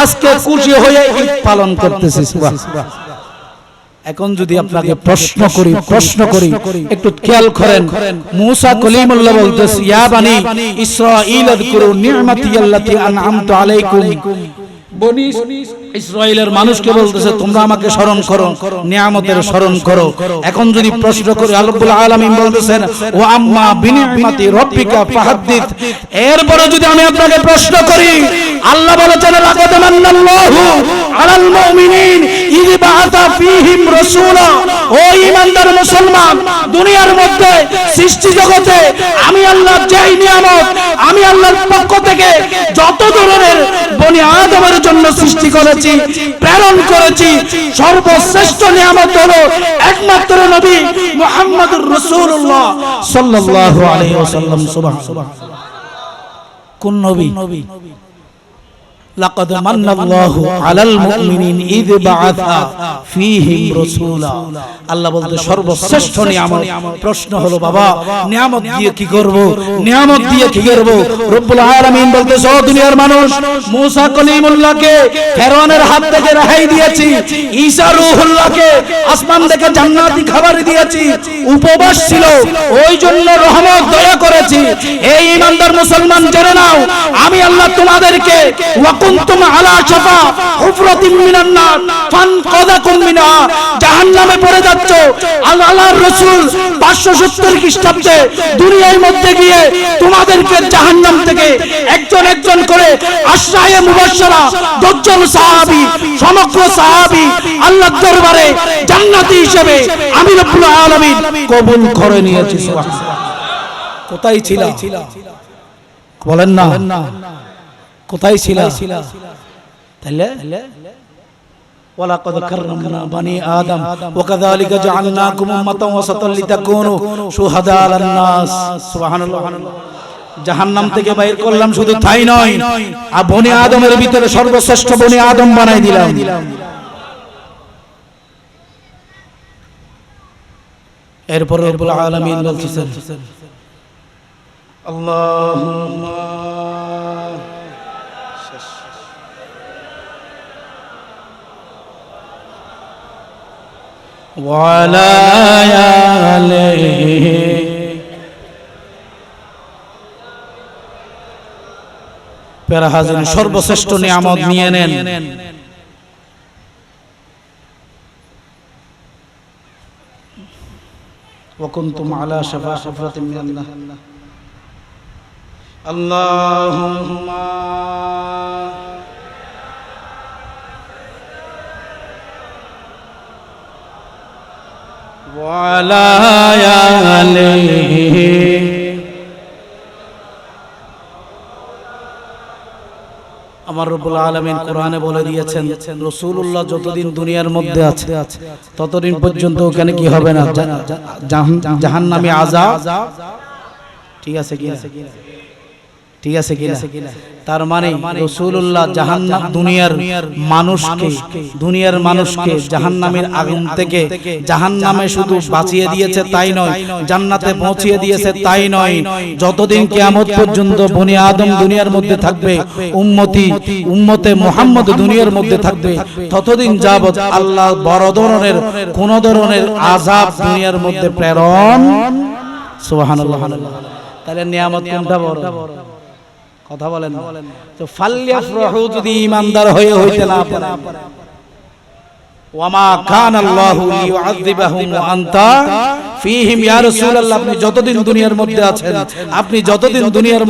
আজকে খুশি হয়ে ঈদ পালন করতেছি, সুবহানাল্লাহ। এখন যদি আপনাকে প্রশ্ন করি একটু খেয়াল করেন, মুসা কলিমুল্লাহ বলতেছে ইয়া বানি ইসরাঈল আযকুরু নি'মাতি আল্লাতী আন'আমতু আলাইকুম, বনি ইসরাইলের মানুষকে বলতেছে তোমরা আমাকে স্মরণ করো, নিয়ামতের স্মরণ করো। এখন যদি প্রশ্ন করি, আল্লাহ রাব্বুল আলামিন বলতেছেন ওয়া আম্মা বিনিমাতি রাব্বিকা ফাহাদ্দিস, এরপরে যদি আমি আপনাকে প্রশ্ন করি, আল্লাহ বলেছেন লাকাদ মান্নাল্লাহু আলাল মুমিনিন ইয বাআসা ফীহিম রাসূলা, ও ঈমানদার মুসলমান, দুনিয়ার মধ্যে সৃষ্টি জগতে আমি আল্লাহ যেই নিয়ামত আমি আল্লাহর পক্ষ থেকে যত ধরনের বনি আদমের জন্য সৃষ্টি করেছি, প্রেরণ করেছি, সর্বশ্রেষ্ঠ নিয়ামত হলো একমাত্র নবী মুহাম্মদুর রাসূলুল্লাহ সাল্লাল্লাহু আলাইহি ওয়াসাল্লাম, সুবহানাল্লাহ। কোন নবী? লাকাদ মান্নাল্লাহু আলাল মুমিনিন ইয বাআসা ফীহিম রাসূলা, আল্লাহ বলতে সর্বশ্রেষ্ঠ নিয়ামত। প্রশ্ন হলো বাবা নিয়ামত দিয়ে কি করব, নিয়ামত দিয়ে কি করব? রব্বুল আলামিন বলতেছে ও দুনিয়ার মানুষ, মুসা কলিমুল্লাহকে ফেরাউনের হাত থেকে রেহাই দিয়েছি, ঈসা রূহুল্লাহকে আসমান থেকে জান্নাতি খাবার দিয়েছি, উপবাস ছিল ওই জন্য রহমত দয়া করেছি। এই ঈমানদার মুসলমান জেনে নাও, আমি আল্লাহ তোমাদেরকে কুনতুম আলা শাফা হুফরাতিন মিনান নার ফানকাযাকুম মিনহা, জাহান্নামে পড়ে যাচ্ছ, আল্লাহর রাসূল 570 খ্রিস্টাব্দে দুনিয়ার মধ্যে গিয়ে তোমাদেরকে জাহান্নাম থেকে একজন একজন করে আশরায়ে মুবাশশারা 10 জন সাহাবী, সমগ্র সাহাবী আল্লাহর দরবারে জান্নাতি হিসেবে আমি রব্বুল আলামিন কবুল করে নিয়েছি, সুবহানাল্লাহ। কোথায় ছিল বলেন না, কোথায় ছিল? তাহলে ওয়ালাকাদ কাররামনা বানি আদম ওয়া কাযালিকা জাআলনাকুম উম্মাতান ওয়াসাতান লিতাকুনু শুহাদা আলান নাস। সুবহানাল্লাহ। জাহান্নাম থেকে বাইর করলাম, শুধু তাই নয়, আর বনি আদমের ভিতরে সর্বশ্রেষ্ঠ বনি আদম বানাই দিলাম। এরপর রব্বুল আলামিন বলতেছেন আল্লাহুম্মা ওয়ালা আলিহি প্যারা হাজির, সর্বশ্রেষ্ঠ নিয়ামত নিয়ে নেন। وكنتم على شفا حفرة من النار اللهم وعلى آله আমার রব্বুল আলামিন কোরআনে বলে দিয়েছেন রাসূলুল্লাহ যতদিন দুনিয়ার মধ্যে আছে ততদিন পর্যন্ত ওখানে কি হবে না, জাহান্নামী আযাব। ঠিক আছে কি? ঠিক আছে কি? তার মানে রাসূলুল্লাহ জাহান্নাম দুনিয়ার মানুষকে জাহান্নামের আগুন থেকে, জাহান্নামে শুধু বাঁচিয়ে দিয়েছে তাই নয়, জান্নাতে পৌঁছিয়ে দিয়েছে তাই নয়। যতদিন কিয়ামত পর্যন্ত বনি আদম দুনিয়ার মধ্যে থাকবে, উম্মতে মুহাম্মদ দুনিয়ার মধ্যে থাকবে, ততদিন যাবত আল্লাহ বড় ধরনের কোন ধরনের আযাব দুনিয়ার মধ্যে প্রেরণ। সুবহানাল্লাহ। তাহলে নিয়ামত কোনটা বড়? কথা বলেন তো। ফালইফরাহু যদি ঈমানদার হইতে না পারে, ওয়ামা কানা আল্লাহু লিউআযিবাহুম ওয়া আনতা ফীহিম। ইয়া রাসূলুল্লাহ, আপনি যতদিন দুনিয়ার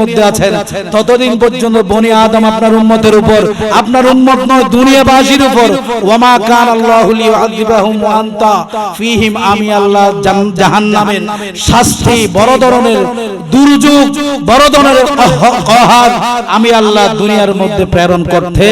মধ্যে আছেন ততদিন পর্যন্ত বনি আদম আপনার উম্মতের উপর, আপনার উম্মত নয় দুনিয়াবাসীর উপর, ওয়ামা কানা আল্লাহু লিউআযিবাহুম ওয়া আনতা ফীহিম, আমি আল্লাহ জাহান্নামের শাস্তি, বড় ধরনের দুর্যোগ, বড় ধরনের কহার আমি আল্লাহ দুনিয়ার মধ্যে প্রেরণ করতে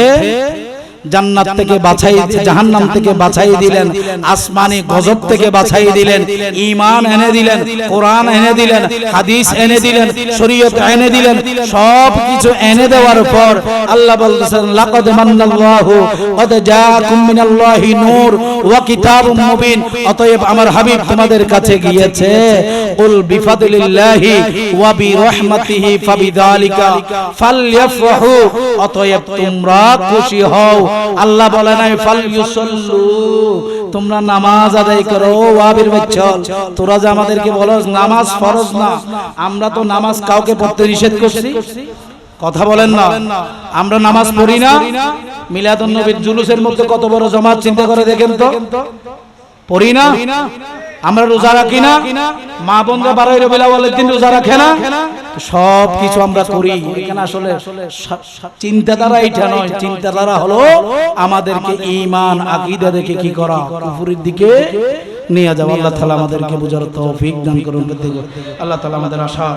জান্নাত থেকে বাছাই, জাহান্নাম থেকে বাছাই দিলেন, আসমানি গজব থেকে বাছাই দিলেন, ঈমান এনে দিলেন, কোরআন এনে দিলেন, হাদিস এনে দিলেন, শরীয়ত এনে দিলেন। সব কিছু এনে দেওয়ার পর আল্লাহ বলতেছেন লাকাদ মান্নাল্লাহু ক্বাদ জাআকুম মিনাল্লাহি নূর ওয়া কিতাবুম মুবিন। অতএব আমার হাবিব তোমাদের কাছে গিয়েছে, কুল বিফাদলিল্লাহি ওয়া বিরহমাতিহি ফাবিযালিকা ফালইফরাহু। অতএব তোমরা খুশি হও। আল্লাহ বলে নাই ফালইউসাল্লু, তোমরা নামাজ আদায় করো। ওয়াবির বচ্চল, তোরা যে আমাদেরকে বলস নামাজ ফরজ না, আমরা তো নামাজ কাউকে পড়তে নিষেধ করছি? কথা বলেন না। আমরা নামাজ পড়ি না। মিলাদুন নবীর জুলুসের মধ্যে কত বড় জামাত, চিন্তা করে দেখেন তো। পড়ি না। আমরা রোজা রাখি না। মা বোনরা 12 রবিউল আউয়ালের দিন রোজা রাখে না। সব কিছু আমরা করি। এখানে আসলে চিন্তাধারা এটা নয়, চিন্তাধারা হলো আমাদেরকে ঈমান আকীদা দেখে কি করা, কুফরের দিকে নিয়ে যাওয়া। আল্লাহ তাআলা আমাদেরকে বুঝার তৌফিক দান করুন। আল্লাহ তাআলা আমাদের আশা